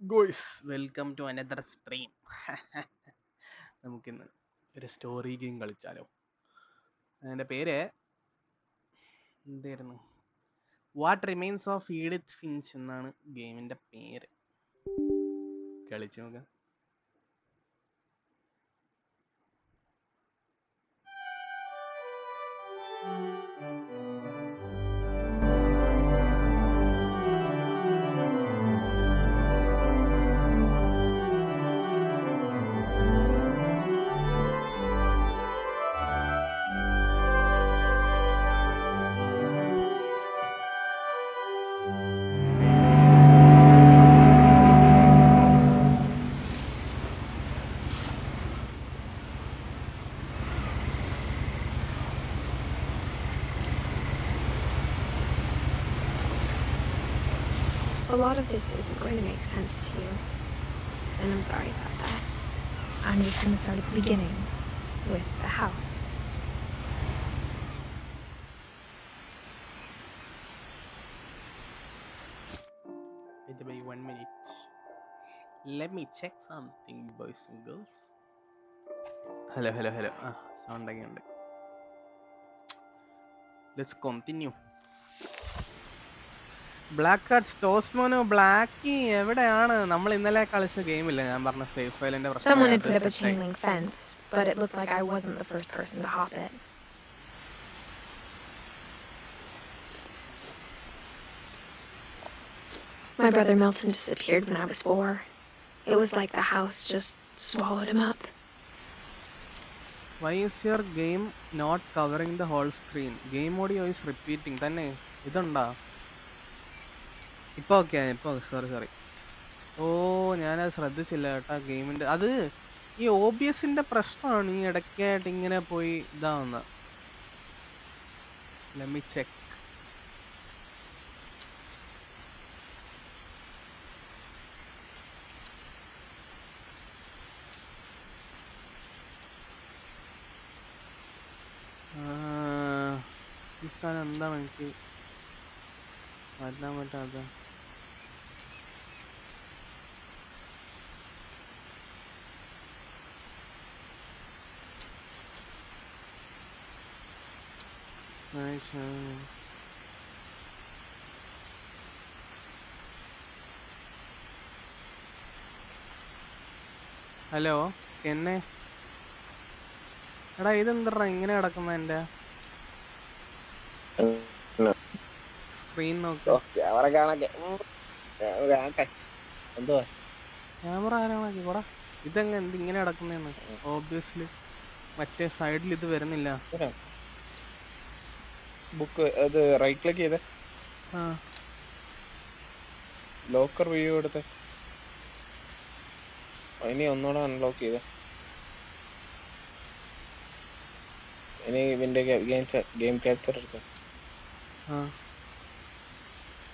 ഗോയ്സ് welcome to another stream. നമുക്കിന്ന് ഒരു story game കളിച്ചാലോ? അതിൻ്റെ പേര് എന്തായിരുന്നു? What remains of Edith Finch എന്നാണ് ഗെയിമിൻ്റെ പേര്. കളിച്ചു നോക്കാം. A lot of this isn't going to make sense to you, and I'm sorry about that. I'm just going to start at the beginning, with the house. Wait by 1 minute. Let me check something, boys and girls. Hello. Sound again. Let's continue. Black cards ടോസ്മോനോ ബ്ലാക്കി എവിടെയാണ്? നമ്മൾ ഇന്നലെ കളിച്ച ഗെയിമില്ല, ഞാൻ പറഞ്ഞ safe ഫയലിന്റെ Someone had put up a chain link fence, but it looked like I wasn't the first person to hop it. My brother Milton disappeared when I was 4. It was like the house just swallowed him up. Why is your game not covering the whole screen? Game audio is repeating. തന്നെ ഇതുണ്ടാ? ഇപ്പോൾ okay, ഇപ്പോൾ sorry. ഓ, ഞാനത് ശ്രദ്ധിച്ചില്ല കേട്ടാ. ഗെയിമിൻ്റെ അത് ഈ OBSന്റെ പ്രശ്നമാണ്. ഈ ഇടയ്ക്കായിട്ട് ഇങ്ങനെ പോയി ഇതാവുന്ന. Let me check. ഈ സാധനം എന്താണ് എനിക്ക് മാറ്റാൻ പറ്റാത്ത? ഹലോ, എന്നെ എടാ ഇതെന്തടാ ഇങ്ങനെ കിടക്കുന്ന? എൻ്റെ സ്ക്രീൻ നോക്ക്. ക്യാമറ ആരാണാക്കി കൂടാ? ഇങ്ങനെ കിടക്കുന്നതെന്ന് ഓബ്വിയസ്ലി മറ്റേ സൈഡിൽ ഇത് വരുന്നില്ല. ബുക്ക് അത് റൈറ്റ് ക്ലിക്ക് ചെയ്തേ, ലോക്കർ വ്യൂ എടുത്ത് ഇനി ഒന്നുകൂടെ അൺലോക്ക് ചെയ്തേ. ഇനി ഇതിന്റെ ഗെയിം ക്യാപ്ചർ എടുത്ത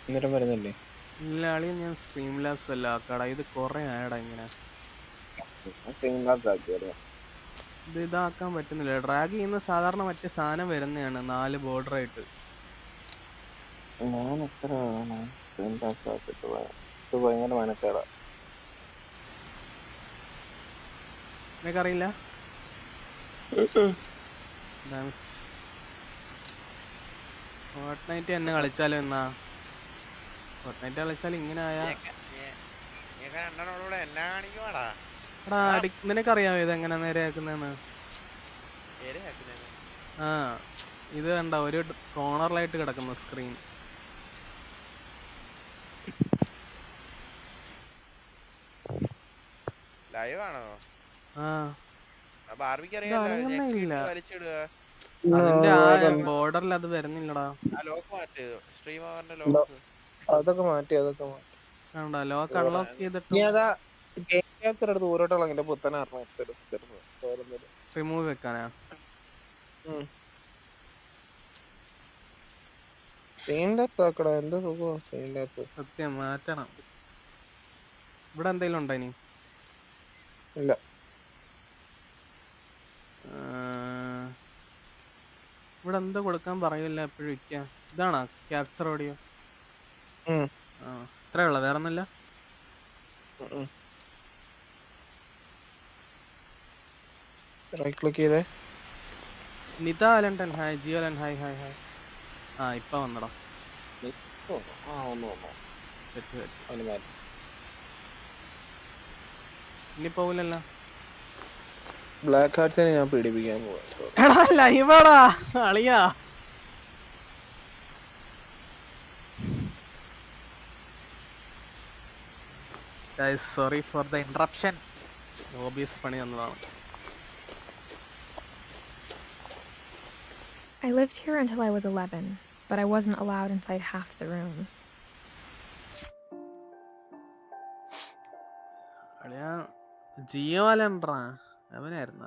അന്നേരം വരുന്നില്ലേ? ഇല്ല ആളി, ഞാൻ സ്ട്രീം ലാബ്സ് അല്ല ആക്കാടാ. ഇത് കുറെ ആയടാ ഇങ്ങനെ. ഇത് ഇതാക്കാൻ പറ്റുന്നില്ല. ഡ്രാഗ് ചെയ്യുന്ന സാധാരണ മറ്റേ സാധനം വരുന്നതാണ് 4 ബോർഡർ ആയിട്ട്. ഞാൻ എത്ര ഭയങ്കര മനക്കേടാ. നിനക്കറിയില്ല? ഫോർട്ട്നൈറ്റ് തന്നെ കളിച്ചാലോ എന്നാ? ഫോർട്ട്നൈറ്റ് കളിച്ചാൽ ഇങ്ങനെ ആയാ എടാ നിനക്കറിയാമോ ഇതെങ്ങനെ നേരെയാക്കുന്നതെന്ന്? ആ, ഇത് കണ്ട ഒരു കോർണറിലായിട്ട് കിടക്കുന്ന സ്ക്രീൻ. അതിന്റെ ആ ബോർഡറിൽ അത് വരുന്നില്ലടാ. അതൊക്കെ മാറ്റി ലോക്ക് അൺലോക്ക് ചെയ്തിട്ട് ദൂരോട്ടുള്ള പുത്തന റിമൂവ് വെക്കാനാ? സത്യം മാറ്റണം. ഇവിടെ എന്തെങ്കിലും ഉണ്ടോ ഇനി? ഇല്ല. ഇവിടെ എന്താ കൊടുക്കാൻ പറയില്ല എപ്പോഴും ഇരിക്കാൻ. ഇതാണോ ക്യാപ്ചർ ഓഡിയോ? ഇത്രേ ഉള്ള, വേറെ ഒന്നുമില്ല. റൈറ്റ് ക്ലിക്ക് ചെയ്തേ. നിത അലണ്ടൻ ഹായ്, ജിയോ അലൻ ഹായ് ഹായ് ഹായ്. ആ ഇപ്പൊ വന്നടാ. ഒന്ന് സെറ്റ് സെറ്റ്. അവന് മാറ്റി. ഇനി പോവില്ലല്ലോ. ബ്ലാക്ക് ഹാർട്സിനെ ഞാൻ പീഡിപ്പിക്കാൻ പോവാ. സോറി. എടാ ലൈവാടാ അളിയാ. Sorry for the interruption. Obvious പണി തന്നതാണ്. I lived here until I was 11, but I wasn't allowed inside half the rooms. അളിയാ Jio അലൻഡ്രാ അവനായിരുന്ന.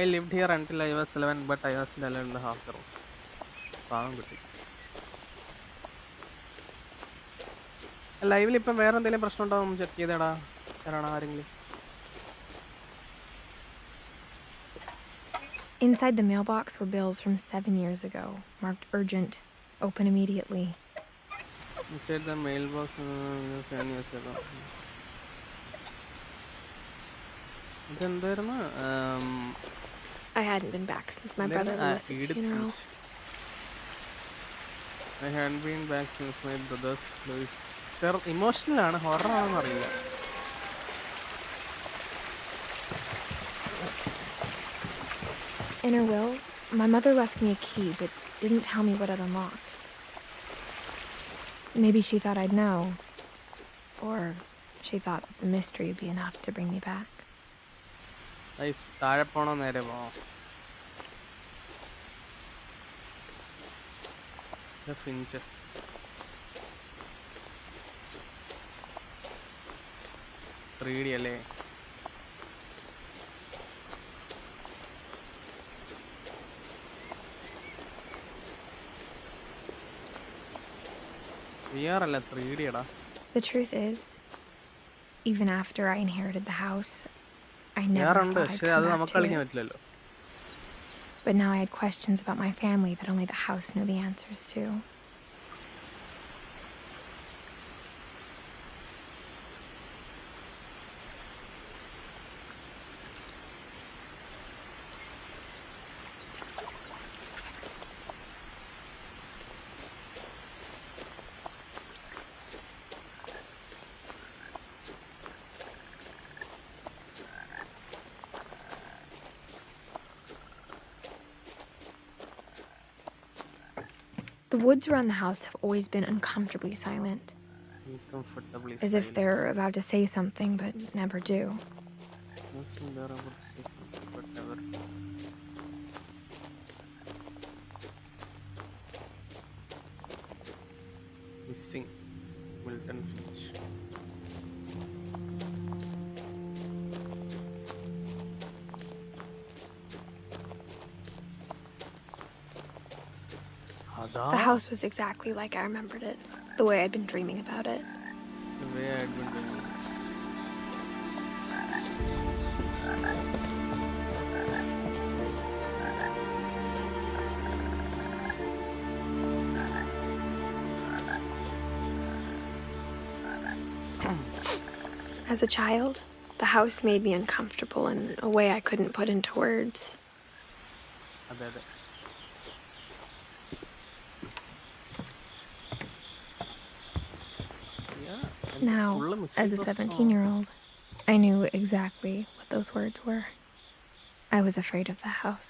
I lived here until I was 11, but I was allowed in the half the rooms. പാവം കുട്ടി. ലൈവിൽ ഇപ്പം വേറെ എന്തെങ്കിലും പ്രശ്നം ഉണ്ടാവും ചെക്ക് ചെയ്തേടാ ശരണ ആരെങ്കിലും. Inside the mailbox were bills from 7 years ago, marked urgent, open immediately. Inside the mailbox 7 years ago. ഇതെന്തായിരുന്നു? I hadn't been back since my brother Lewis's funeral. I hadn't been back since my brother's Lewis. Sir, emotional ആണ്, horror ആണെന്ന് അറിയില്ല. In her will, my mother left me a key but didn't tell me what it unlocked. Maybe she thought I'd know, or she thought that the mystery would be enough to bring me back. താഴെ പോണോ നേരെ പോണോ? The Finches. Three D അല്ലേ? VR അല്ല 3D എടാ. The truth is, even after I inherited the house, I never thought I'd come back to it. But now I had questions about my family that only the house knew the answers to. The woods around the house have always been uncomfortably silent. As if they're about to say something but never do. Missing Milton Finch. The house was exactly like I remembered it, the way I'd been dreaming about it. The way I'd been dreaming. As a child, the house made me uncomfortable in a way I couldn't put into words. Now, as a 17-year-old, I knew exactly what those words were. I was afraid of the house.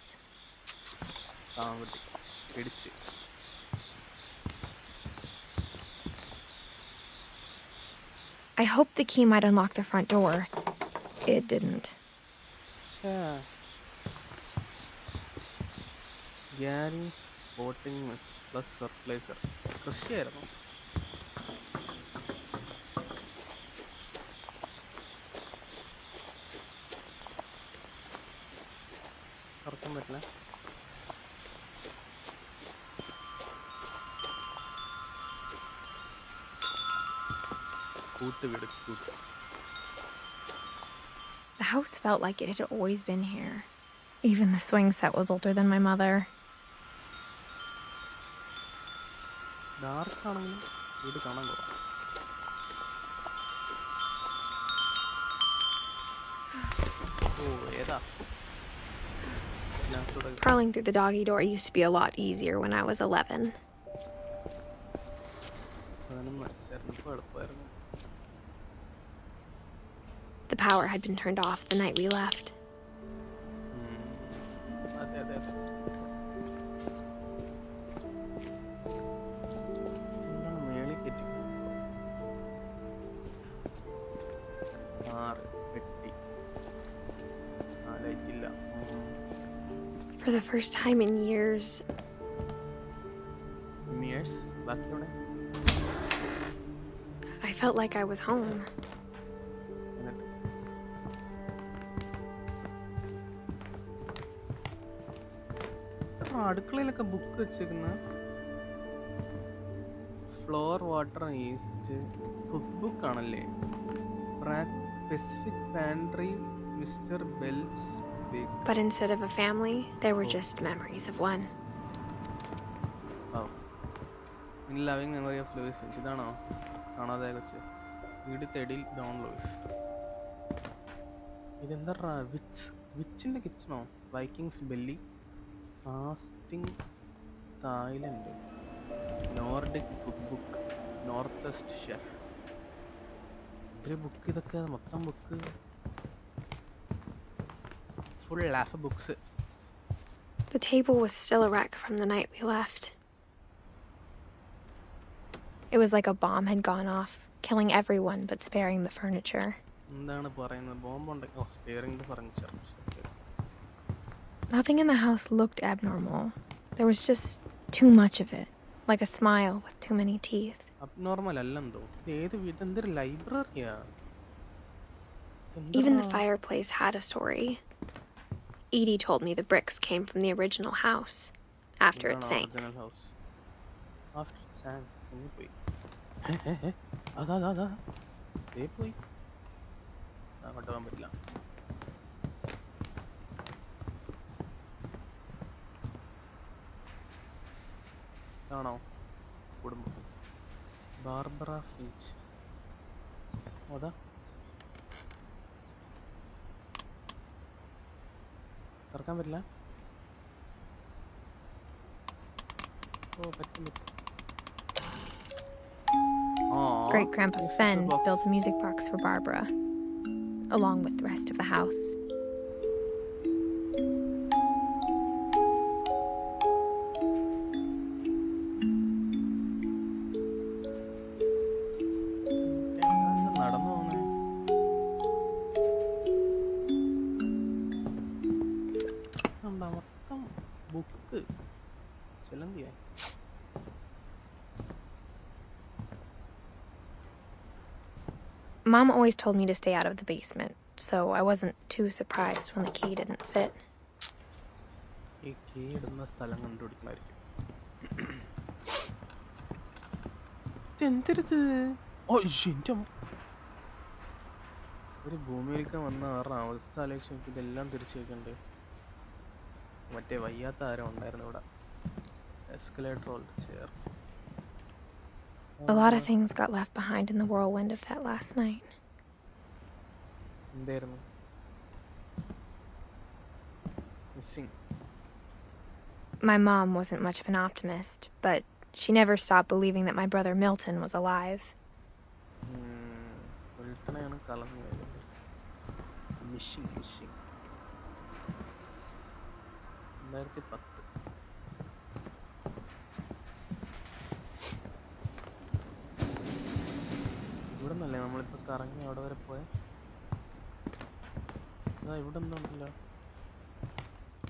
I hoped the key might unlock the front door. It didn't. Gary's boating plus fertilizer. കൃഷിയായിരുന്നു. തുറക്കാൻ പറ്റില്ല. കൂട്ടുവീട് കൂട്ട്. The house felt like it had always been here. Even the swing set was older than my mother. ആർക്കാണെങ്കിലും വീട് കാണാൻ കൊള്ളാം. ഓ ഏതാ? Crawling through the doggy door used to be a lot easier when I was 11. The power had been turned off the night we left. For the first time in years, I felt like I was home. അടുക്കളയിലൊക്കെ book വെച്ചേക്കുന്ന flour water yeast cook book ആണല്ലേ. Pacific Pantry, Mr. Bell's Bake. But instead of a family, there were just memories of one. Oh. In loving memory of Louis Finch. ഇതാണോ കാണാതെ വെച്ച് വീട് തെടിൽ Don Lewis. ഇതെന്താ വിച്ചിന്റെ കിച്ചണോ? Vikings belly, fasting Thailand, Nordic cook book, north west chef. ഒരു book, ഇതൊക്കെ മൊത്തം book, full laugh books. The table was still a wreck from the night we left. It was like a bomb had gone off, killing everyone but sparing the furniture. എന്താണ് പറയുന്നത്? ബോംബുണ്ടെങ്കിൽ sparing the furniture. Nothing in the house looked abnormal. There was just too much of it, like a smile with too many teeth. Abnormal അല്ലെന്തോ. ഏത് ഇതെന്തൊരു ലൈബ്രറിയാ? Even the fireplace had a story. Edie told me the bricks came from the original house after it sank. After it sank. അതാ ദേ പോയി. അങ്ങോട്ട് പോകാൻ പറ്റില്ല. ആണോ കുടുംബം? Barbara Finch. അതാ തുറക്കാൻ പറ്റില്ല. ഓ പറ്റും. Great Grandpa Sven built a music box for Barbara, along with the rest of the house. Mom always told me to stay out of the basement, so I wasn't too surprised when the key didn't fit. ഈ key ഇടുന്ന സ്ഥലം കണ്ടുപിടിക്കണമായിരിക്കും. എന്തിരുത്? ഒരു ഭൂമിയിലേക്ക് വന്ന അവരുടെ അവസ്ഥ ആലോചിച്ച് നോക്കി. ഇതെല്ലാം തിരിച്ചു വെക്കണ്ടേ? മറ്റേ വയ്യാത്ത ആരോ ഉണ്ടായിരുന്നു ഇവിടെ. Escalator old chair. A lot of things got left behind in the whirlwind of that last night. എന്തായിരുന്നു missing? My mom wasn't much of an optimist, but she never stopped believing that my brother Milton was alive. മിൽട്ടനെയാണ് കളഞ്ഞു വരുന്നത്. Missing 2010. ഇവിടെ നിന്നല്ലേ നമ്മളിപ്പോൾ കറങ്ങി അവിടെ വരെ പോയ? ഇവിടെ ഒന്നുമില്ല.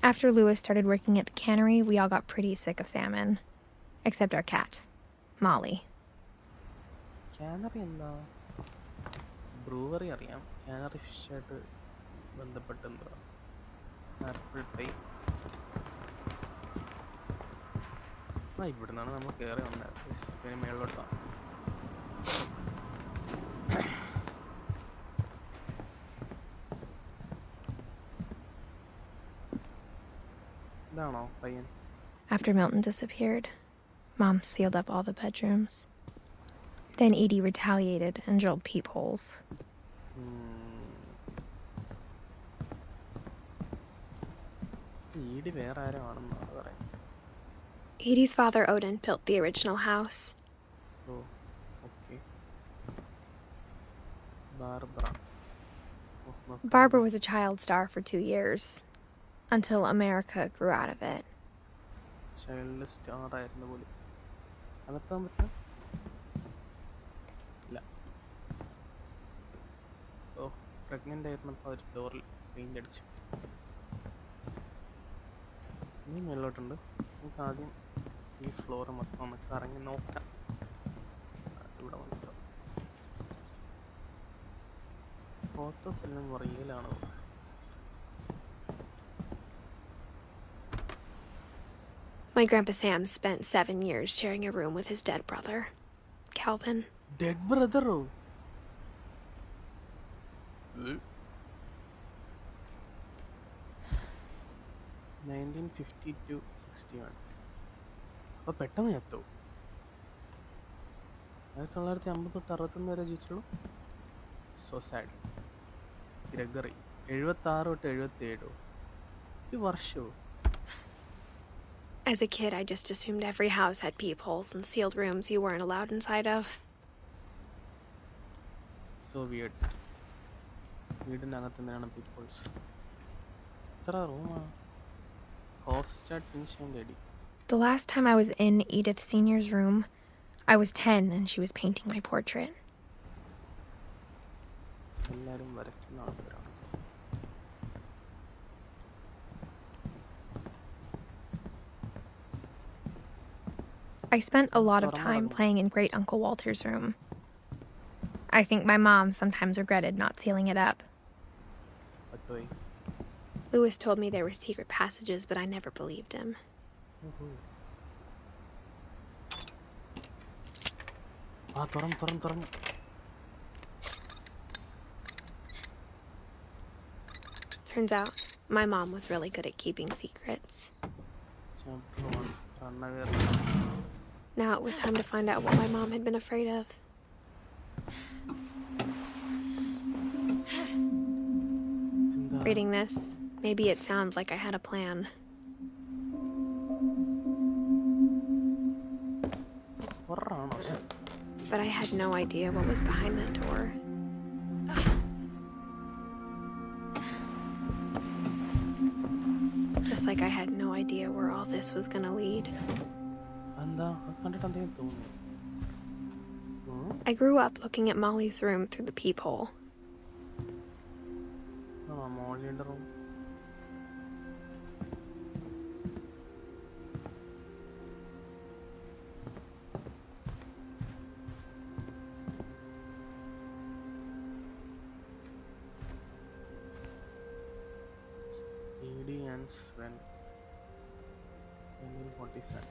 After Louis started working at the cannery, we all got pretty sick of salmon. Except our cat, Molly. Cannery എന്താ? ബ്രൂവറി അറിയാം. കാനറി ഫിഷായിട്ട് ബന്ധപ്പെട്ട് എന്താ? Apple pie. ഇവിടെ നിന്നാണ് നമ്മൾ കയറി വന്നത്. പിന്നെ മേളിലോട്ടാണ്. ഇതാണോ പയ്യൻ? After Milton disappeared, Mom sealed up all the bedrooms. Then Edie retaliated and drilled peepholes. Edie's father, Odin, built the original house. Oh, okay. Barbara. Barbara was a child star for 2 years, until America grew out of it. Child star ആയിരുന്നു പോലും. അകത്താൻ പറ്റും? ഇല്ല. ഓ, pregnant ആയിരുന്നപ്പോൾ ഒരു ഡോറിൽ paint അടിച്ചു. ഇനി മേലോട്ടുണ്ട്. നമുക്ക് ആദ്യം ഈ ഫ്ലോർ മൊത്തം ഒന്ന് കറങ്ങി നോക്കാം. ഇവിടെ വന്നിട്ട് ഫോട്ടോസ് എല്ലാം റിയലാണോ? My Grandpa Sam spent 7 years sharing a room with his dead brother, Calvin. Dead brother? 1950-61. അപ്പോൾ പെട്ടെന്ന് ചത്തു. 1950 തൊട്ട് 61 വരെ ജീവിച്ചുള്ളൂ. So sad. ഗ്രെഗറി 76 തൊട്ട് 77. ഒരു വർഷവും. As a kid, I just assumed every house had peepholes and sealed rooms you weren't allowed inside of. So weird. വീടിനകത്ത് തന്നെയാണ് peepholes. എത്ര റൂമാണ്? Hofstad, Finch and Edith. The last time I was in Edith Sr.'s room, I was 10 and she was painting my portrait. എല്ലാവരും വരയ്ക്കുന്ന ആൾക്കാരാണ്. I spent a lot of time playing in Great Uncle Walter's room. I think my mom sometimes regretted not sealing it up. Okay. Lewis told me there were secret passages, but I never believed him. തുറന്നു. Turns out, my mom was really good at keeping secrets. Now it was time to find out what my mom had been afraid of. Reading this, maybe it sounds like I had a plan. But I had no idea what was behind that door. Just like I had no idea where all this was gonna lead. I grew up looking at Molly's room through the peephole. Edie and Sven. 47.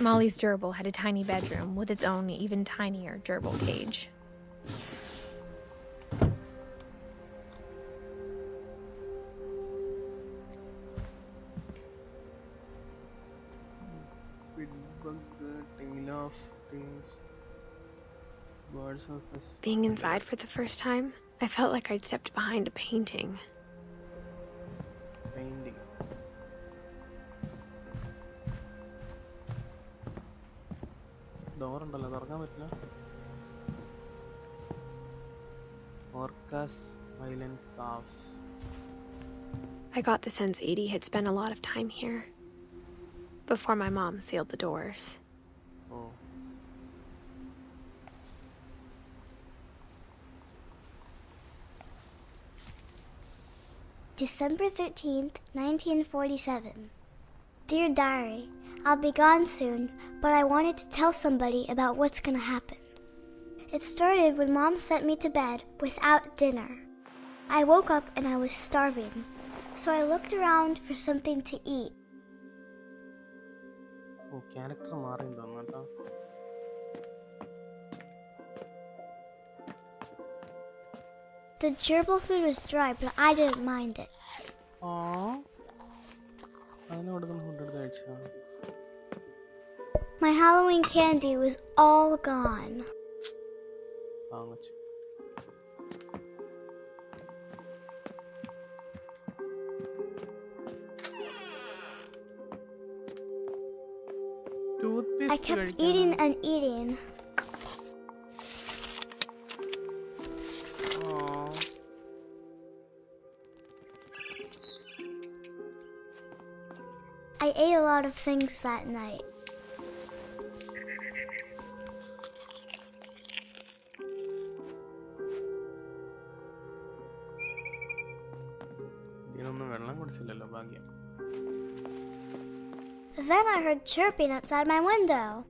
Molly's gerbil had a tiny bedroom with its own even tinier gerbil cage. Being inside for the first time, I felt like I'd stepped behind a painting. ഡോറുണ്ടല്ലോ, തുറക്കാൻ പറ്റില്ല. Orcas, violent calves. I got the sense Edie had spent a lot of time here before my mom sealed the doors. Oh. December 13th, 1947. Dear Diary, I'll be gone soon, but I wanted to tell somebody about what's gonna happen. It started when Mom sent me to bed without dinner. I woke up and I was starving, so I looked around for something to eat. Oh, character മാറിയെന്ന് തോന്നുന്നു കേട്ടോ. The gerbil food was dry, but I didn't mind it. My Halloween candy was all gone. I kept eating and eating. I ate a lot of things that night. Then I heard chirping outside my window.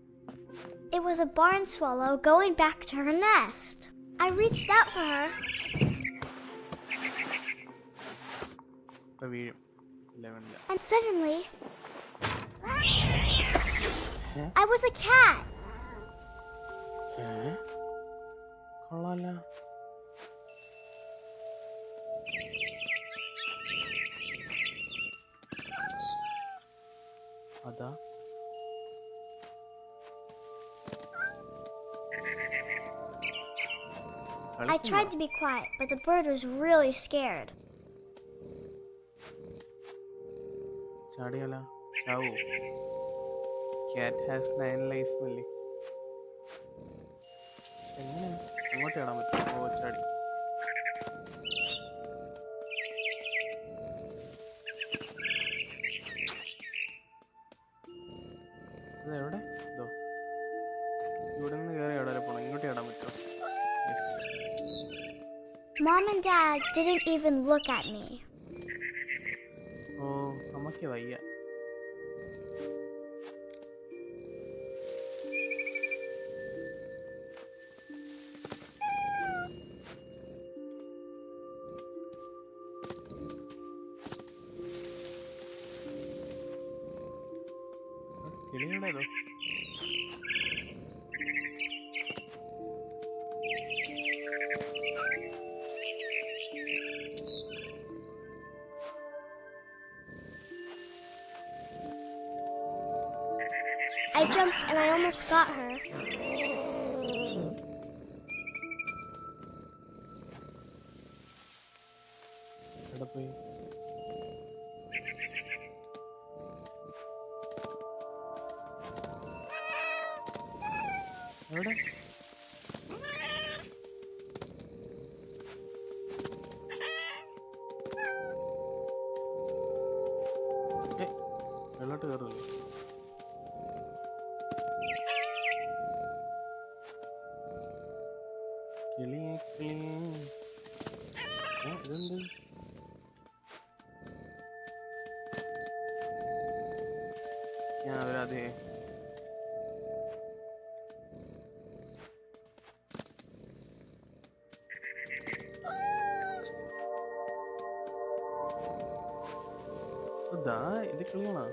It was a barn swallow going back to her nest. I reached out for her. And suddenly, I was a cat. I tried to be quiet, but the bird was really scared. Cat has 9 lives. Mom and Dad didn't even look at me. I jumped and I almost got her. ഇത് ക്ലിയറാ?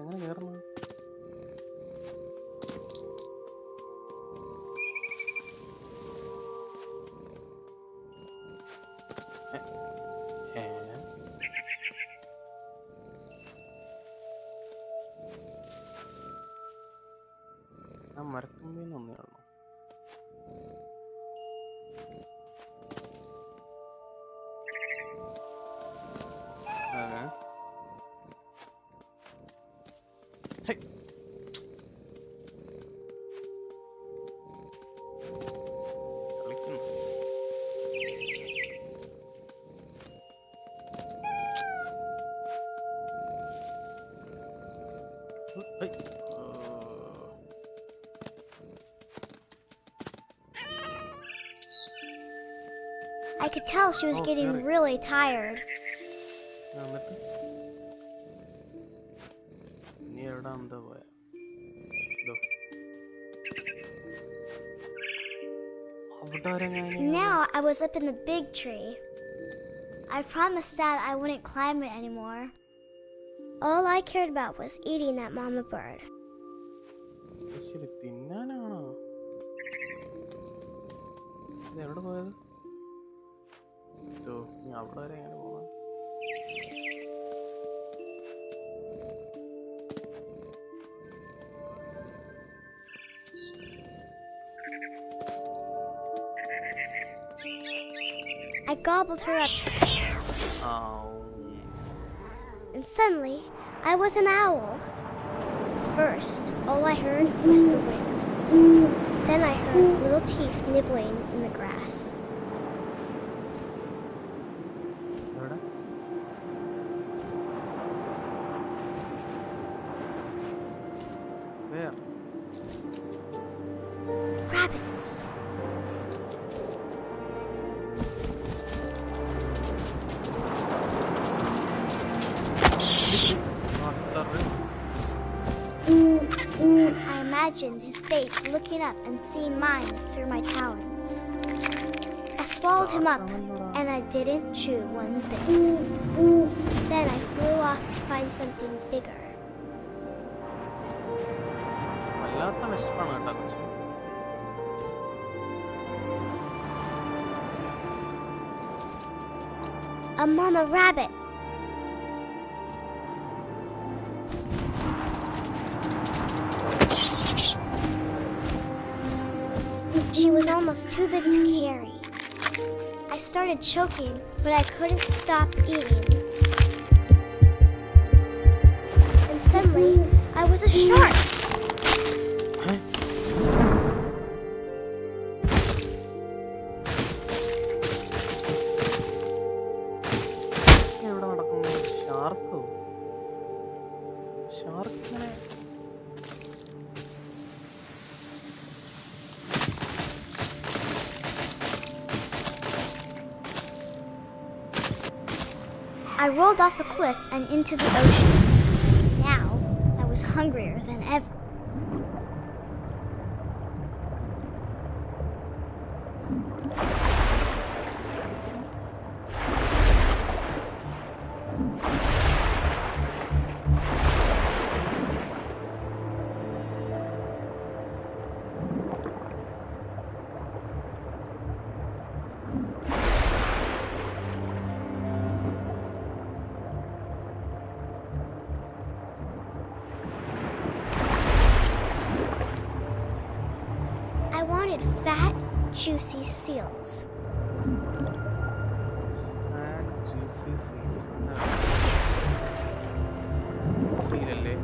എങ്ങനെ കേറണം? ആ മരക്കൊമ്പിൽ ഒന്നേ ഉള്ളൂ. I could tell she was getting really tired. Now I was up in the big tree. I promised Dad I wouldn't climb it anymore. All I cared about was eating that mama bird. ശരി തിന്നാനാണോ? ഇത് എവിടെ പോയത്? നീ അവിടെ വരെ എങ്ങനെ പോകാൻ? I gobbled her up. Oh. And suddenly, I was an owl. First, all I heard was the wind. Then I heard little teeth nibbling in the grass. Where? Rabbits. I imagined his face looking up and seeing mine through my talons. I swallowed him up, and I didn't chew one bit. Then I flew off to find something bigger. വല്ലാത്ത വിശപ്പാണ് കേട്ടോ Kochi. A mama rabbit. She was almost too big to carry. I started choking, but I couldn't stop eating. And suddenly, I was a shark. എവിടെ നടക്കുന്നു? ഷാർക്കോ? ഷാർക്കിനെ I rolled off the cliff and into the ocean. Now, I was hungrier than ever. I wanted fat, juicy seals. and juicy seeds. സീലല്ലേ?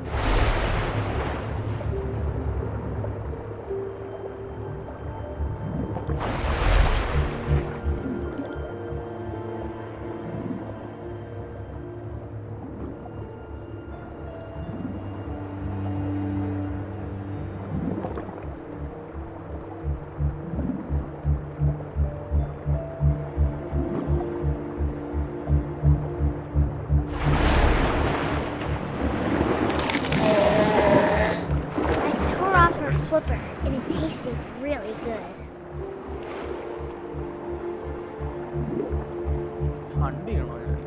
Flipper, and it tasted really good. Hunt ചെയ്യണോ ഞാൻ?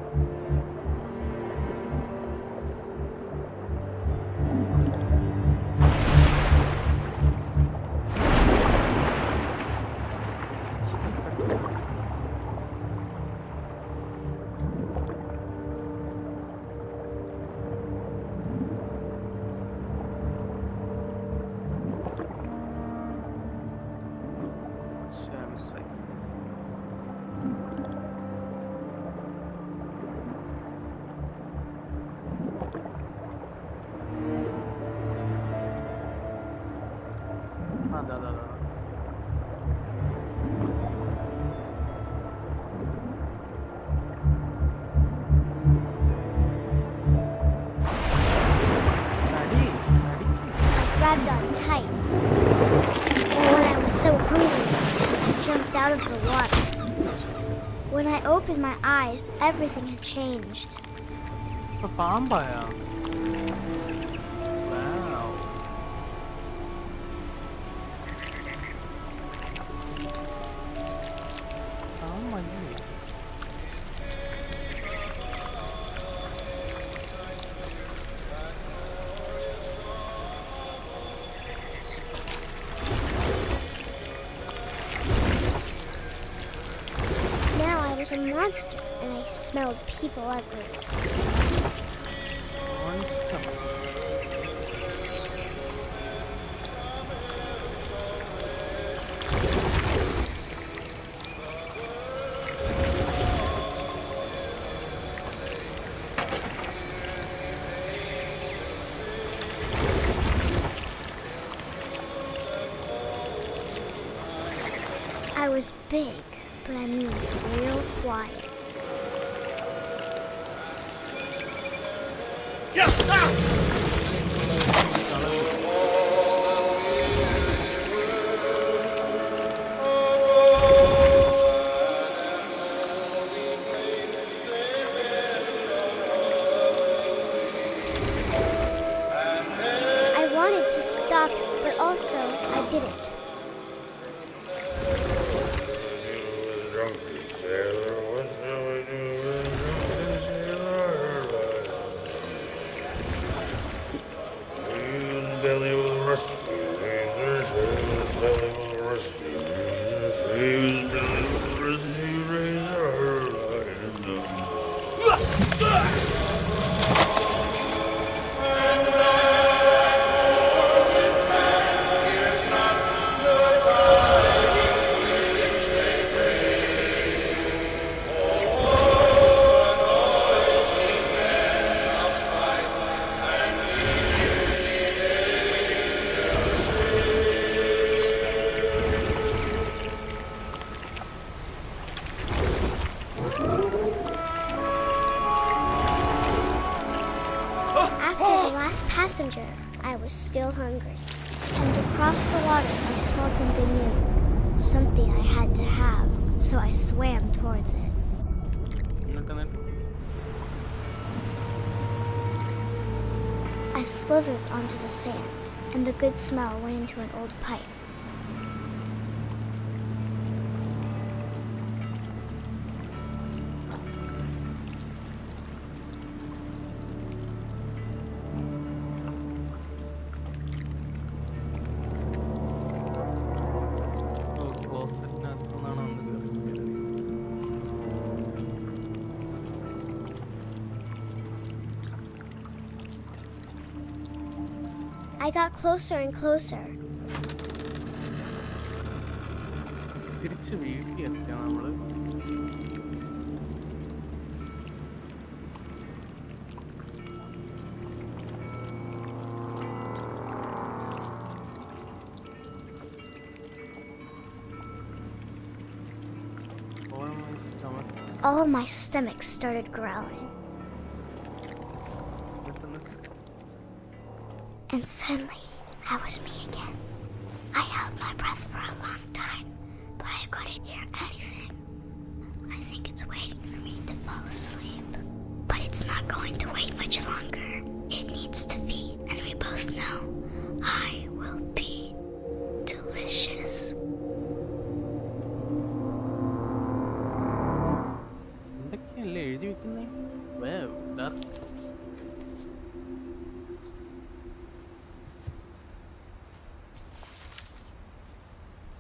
അതെ. Grabbed on tight. And when I was so hungry, I jumped out of the water. When I opened my eyes, everything had changed. പാമ്പായാ? I was a monster and I smelled people everywhere. Monster. I was big, but I moved real quiet. I wanted to stop, but also I didn't. After the last passenger, I was still hungry. And across the water, I smelled something new. Something I had to have, so I swam towards it. I slithered onto the sand, and the good smell went into an old pipe. I got closer and closer. തിരിച്ച് വീട്ടിൽ എത്തിയാ നമ്മള്. All my stomach started growling. And suddenly, I was me again. I held my breath for a long time, but I couldn't hear anything. I think it's waiting for me to fall asleep. But it's not going to wait much longer. It needs to feed, and we both know I will be delicious. എന്തൊക്കെയല്ലേ എഴുതി വെക്കുന്നേ?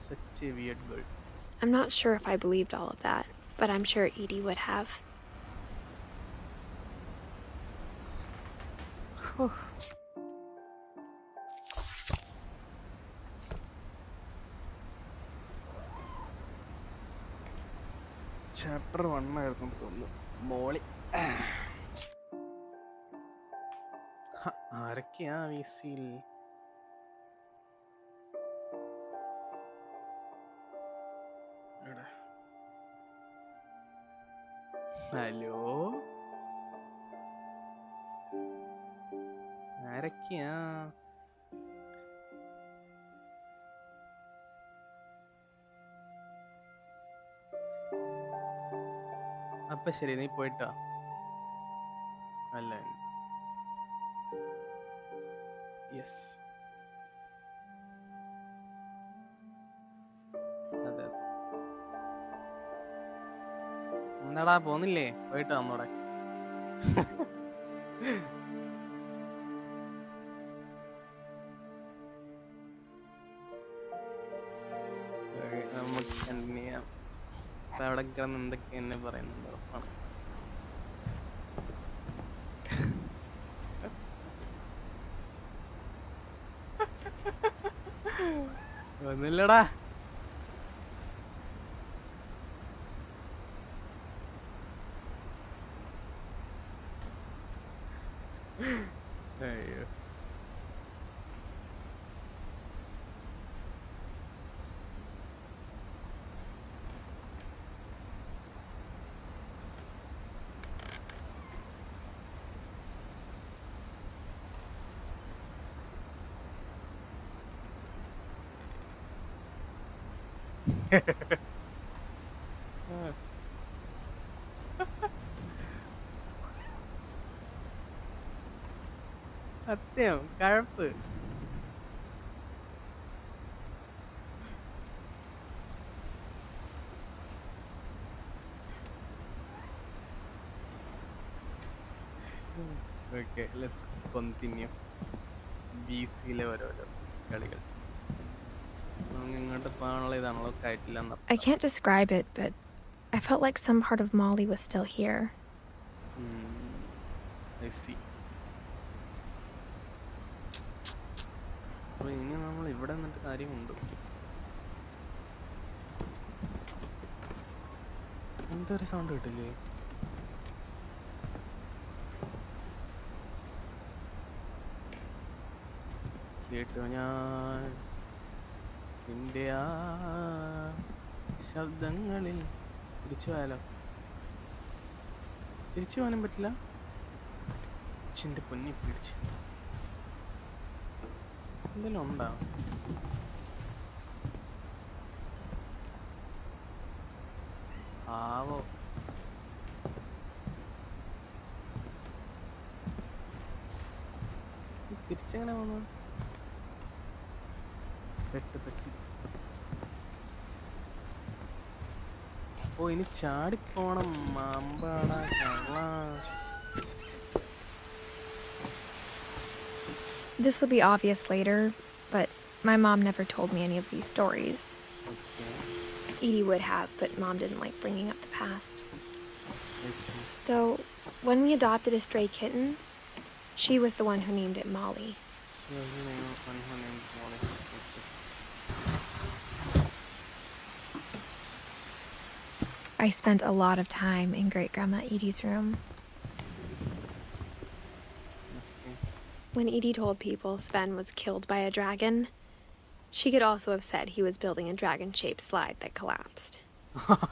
Such a weird girl. I'm not sure if I believed all of that, but I'm sure Edie would have. Chapter 1 ആയിരുന്നു തോന്നുന്നു. മോളി ആരൊക്കെയാ whistle? Hello, ആരൊക്കെയാ? അപ്പൊ ശരി, നീ പോയിട്ടാ? അല്ല, യെസ്, അതെ. എന്നാടാ പോന്നില്ലേ? പോയിട്ട് വന്നോടെ. നമുക്ക് കണ്ടിന്യൂ ചെയ്യാം. ഇപ്പൊ അവിടെ കിടന്ന് എന്തൊക്കെ എന്നെ പറയുന്നുണ്ട് ഉറപ്പാണ്. ഒന്നുമില്ലടാ. അയ്യോ. സത്യം കഴപ്പ്. Okay, let's continue. BC-ലെ ഓരോരോ കളികൾ. ഇങ്ങോട്ട് പോകാനുള്ള ഇതാണല്ലോ കയറ്റില്ല. I can't describe it, but I felt like some part of Molly was still here. I see. അപ്പോൾ ഇനി നമ്മൾ ഇവിടെ നിന്നിട്ട് കാര്യമുണ്ട്. എന്തൊരു സൗണ്ട് കിട്ടില്ലേ? കേട്ടോ ഞാൻ നിന്റെ ആ ശബ്ദങ്ങളിൽ. തിരിച്ചു പോയാലോ? തിരിച്ചു പോകാനും പറ്റില്ല. ചിന്റെ പൊന്നി പിടിച്ച് എന്തെങ്കിലും ഉണ്ടോ? ആവോ. തിരിച്ചെങ്ങനെ പോന്നു? പെട്ടി. ഓ, ഇനി ചാടിപ്പോണം. അമ്പാടാ കള്ളാ. This will be obvious later, but my mom never told me any of these stories. Okay. Edie would have, but Mom didn't like bringing up the past. I see. Though, when we adopted a stray kitten, she was the one who named it Molly. She was the one who named Molly. I spent a lot of time in Great-Grandma Edie's room. When Edie told people Sven was killed by a dragon, she could also have said he was building a dragon-shaped slide that collapsed.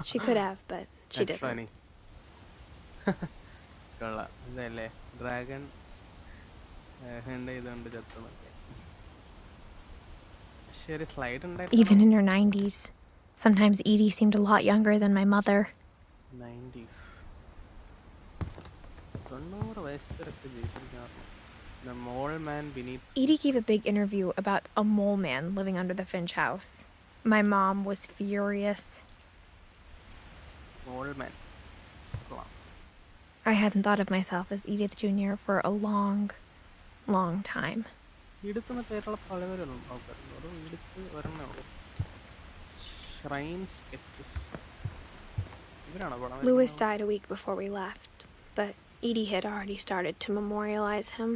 She could have, but she That's didn't. funny. കൊള്ളാം. ഇതല്ലേ dragon ഇതുകൊണ്ട് ചത്തുന്നൊക്കെ. ശരി, slide ഉണ്ടായിരുന്നു. Even in her 90s. Sometimes Edie seemed a lot younger than my mother. 90s. 90 വയസ്സൊക്കെ ജീവിച്ചിരിക്കാറുണ്ട്. The mole man beneath. Edie gave a big interview about a mole man living under the Finch house. My mom was furious. Mole man. കൊള്ളാം. I hadn't thought of myself as Edith Jr. for a long, long time. ഇടുത്തുന്ന പേരുള്ള പലവരും ആൾക്കാരുണ്ട്. അതോ ഇടുത്ത് ഒരെണ്ണേ ഉള്ളൂ. Shrine sketches. ഇവരാണോ പടം? Louis died a week before we left, but Edie had already started to memorialize him.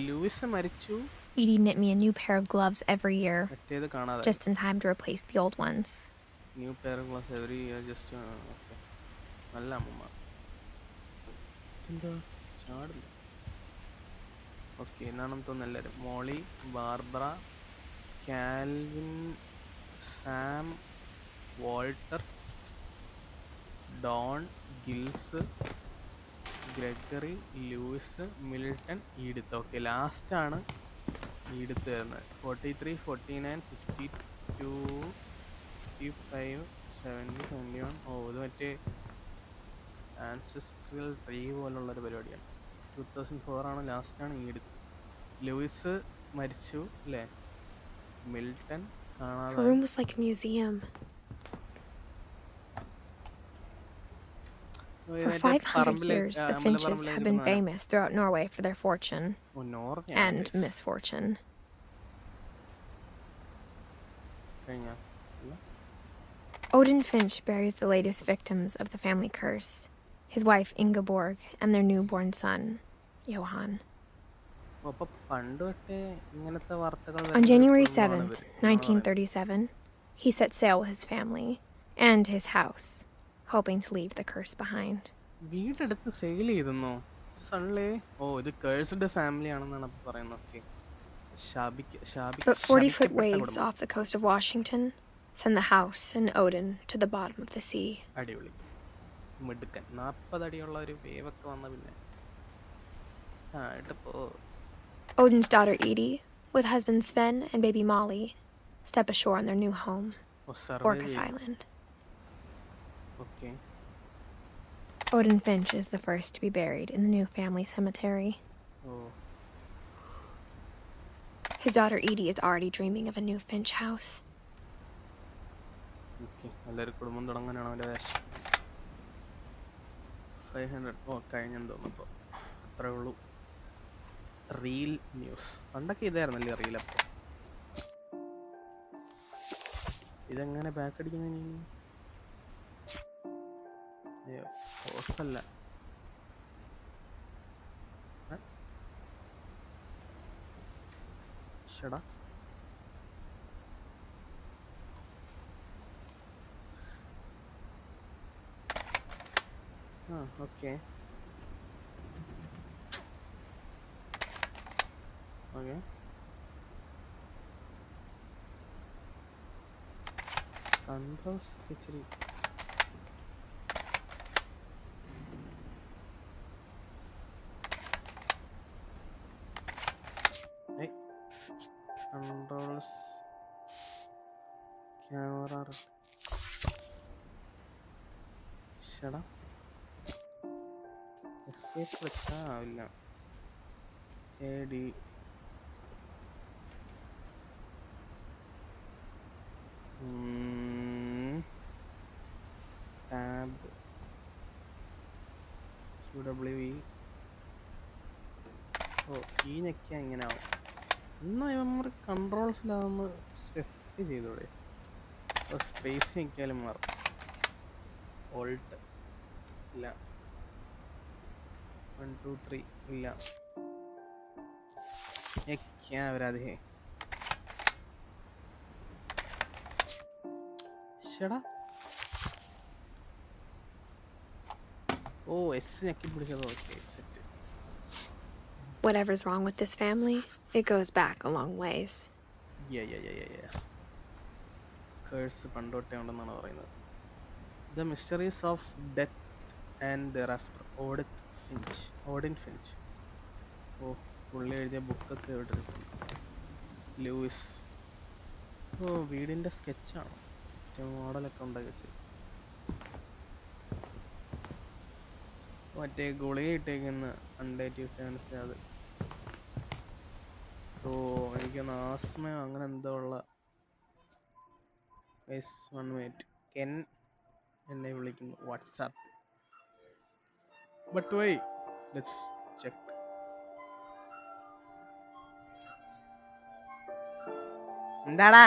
Lewis മരിച്ചു. Edie knit me a new pair of gloves every year, മറ്റേത് കാണാതെ. just in time to replace the old ones. New pair of gloves every year, just okay. നല്ല അമ്മ. എന്താ ചാടില്ല? Okay, എന്നാണെന്ന് തോന്നുന്നു എല്ലാവരും. Molly, Barbara, Calvin, Sam, Walter, Don, Giles, Gregory, Lewis, Milton, Edith. Okay, ലാസ്റ്റാണ് Edith വരുന്നത്. 43, 49, 52, 55, 70, 71. ഓ, ഇത് മറ്റേ ആൻസെസ്ട്രൽ ട്രീ പോലുള്ളൊരു പരിപാടിയാണ്. 2004 ആണ് ലാസ്റ്റാണ് ഈഡിത്ത്. ലൂയിസ് മരിച്ചു അല്ലേ? Milton Her room was like a museum. For 500 years, the Finches have been famous throughout Norway for their fortune and misfortune. Odin Finch buries the latest victims of the family curse, his wife Ingeborg and their newborn son, Johan. On January 7th, 1937, he set sail with his family and his house, hoping to leave the curse behind. വീടെടുത്ത് sale ചെയ്തെന്നോ? സൺലേ. ഓ, ഇത് cursed family ആണെന്നാണ് പറയുന്നത്. Okay. But 40-foot waves off the coast of Washington send the house and Odin to the bottom of the sea. അടിപൊളി. മിടുക്കൻ. 40 അടിയുള്ള ഒരു wave ഒക്കെ വന്ന പിന്നെ Odin's daughter Edie, with husband Sven and baby Molly, step ashore on their new home, Orcas Island. Okay. Odin Finch is the first to be buried in the new family cemetery. Oh. His daughter Edie is already dreaming of a new Finch house. Okay. 500. Oh, കഴിഞ്ഞെന്ന് തോന്നുന്നു. അത്രേ ഉള്ളൂ. Reel news. പണ്ടൊക്കെ ഇതായിരുന്നല്ലേ reel? അപ്പോൾ ഇതെങ്ങനെ back അടിക്കുന്നതിന്? ഹോസല്ല. ഷടാ. Okay. Okay. Controls actually. Hey. Controls. Camera. Shut up. Escape വെച്ചാവില്ല. AD. Tab. QWE. ഓ, ഈ ഞെക്കിയാൽ ഇങ്ങനെ ആവും. എന്നാൽ നമ്മൾ കൺട്രോൾസിലാണെന്ന് സ്പെസിഫൈ ചെയ്തോടെ. സ്പേസ് ഞെക്കിയാലും മാറും. ഓൾട്ട് ഇല്ല. 1 2 3 ഇല്ല. क्या वराद है? शड़ा. Oh, S ഞെക്കി പിടിച്ചത്. Okay, set. Whatever's wrong with this family, it goes back a long ways. Yeah. Curse പണ്ടോട്ടേ ഉണ്ടെന്നാണ് പറയുന്നത്. The Mysteries of Death and Thereafter. Odin Finch. ഓ, പുള്ളി എഴുതിയ ബുക്കൊക്കെ എവിടെ? ലൂയിസ്. ഓ, വീടിൻ്റെ സ്കെച്ചാണോ? മോഡലൊക്കെ ഉണ്ടാക്കി വെച്ച്. മറ്റേ ഗുളിക ഇട്ടേക്കുന്ന അൺഡേറ്റീവ് സ്റ്റാൻസ് അത്. ഓ, എനിക്കൊന്ന് ആസ്മയോ അങ്ങനെ എന്തോ ഉള്ള. കെൻ എന്നെ വിളിക്കുന്നു WhatsApp. But why, let's check. എന്താടാ?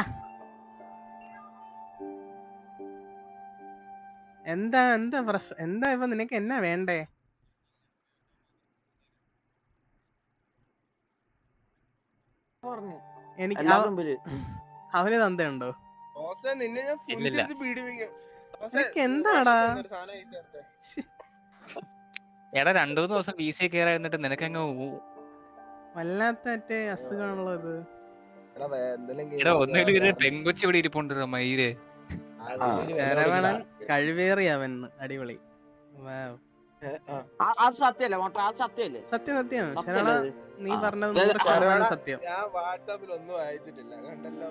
എന്താ പ്രശ്നം? എന്താ ഇപ്പൊ നിനക്ക് എന്നാ വേണ്ടേ? എനിക്ക് അവന് തന്തയുണ്ടോ? നിനക്ക് എന്താടാ? എടാ 2-3 ദിവസം BC കയറായിരുന്നിട്ട് നിനക്കങ്ങ് വല്ലാത്ത മറ്റേ അസുഖമാണല്ലോ ഇത്. എടാ ഒന്നിലും പെങ്കൊച്ചി ഇവിടെ ഇരിപ്പുണ്ട് മയില്. ശരവണൻ കഴിവേറിയവൻ. അടിപൊളി. സത്യം. ശരവണ, നീ പറഞ്ഞത് 100% സത്യം. ഞാൻ വാട്സാപ്പിൽ ഒന്നും അയച്ചിട്ടില്ല, കണ്ടല്ലോ.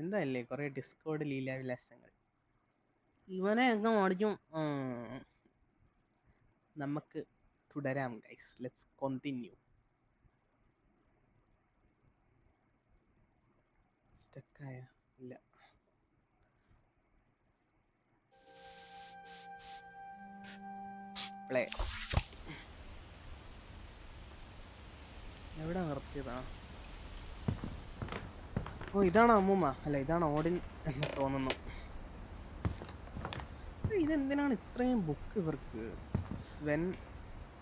എന്താല്ലേ കുറെ ഡിസ്കോഡ് ലീലാവിലാസങ്ങൾ. ഇവനെ ഒക്കെ ഓടിക്കും. നമുക്ക് തുടരാം ഗൈസ്. Let's continue. സ്റ്റക്കായ ഇല്ല. പ്ലേ. എവിടെ നിർത്തിയതാ? ഓ ഇതാണ് അമ്മൂമ്മ. അല്ല ഇതാണ് ഓടിൻ എന്ന് തോന്നുന്നു. ഇതെന്തിനാണ് ഇത്രയും ബുക്ക് ഇവർക്ക്? സ്വെൻ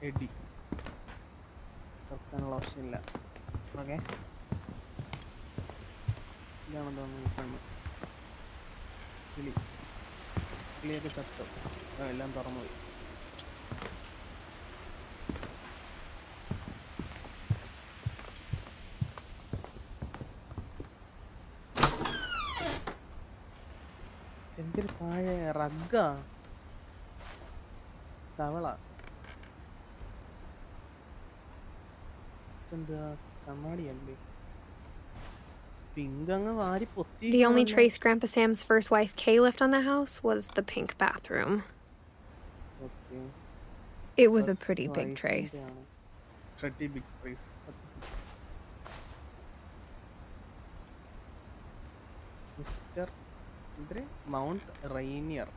എഡി തുറക്കാനുള്ള ഓപ്ഷൻ ഇല്ല. ഓക്കെ ഇതാണെന്ന് തോന്നുന്നു. കണ്ണ് കിളിയൊക്കെ ചത്തു. എല്ലാം തുറന്നു പോയി. എന്തൊരു താഴെ റഗ്ഗാ? തവള. എന്താ കണ്ണാടിയല്ലേ? പിങ്ക് അങ്ങ് വാരി പൊത്തി. The only trace Grandpa Sam's first wife Kay left on the house was the pink bathroom. Okay. It was a pretty big trace. Pretty big trace. Mr. Mount Rainier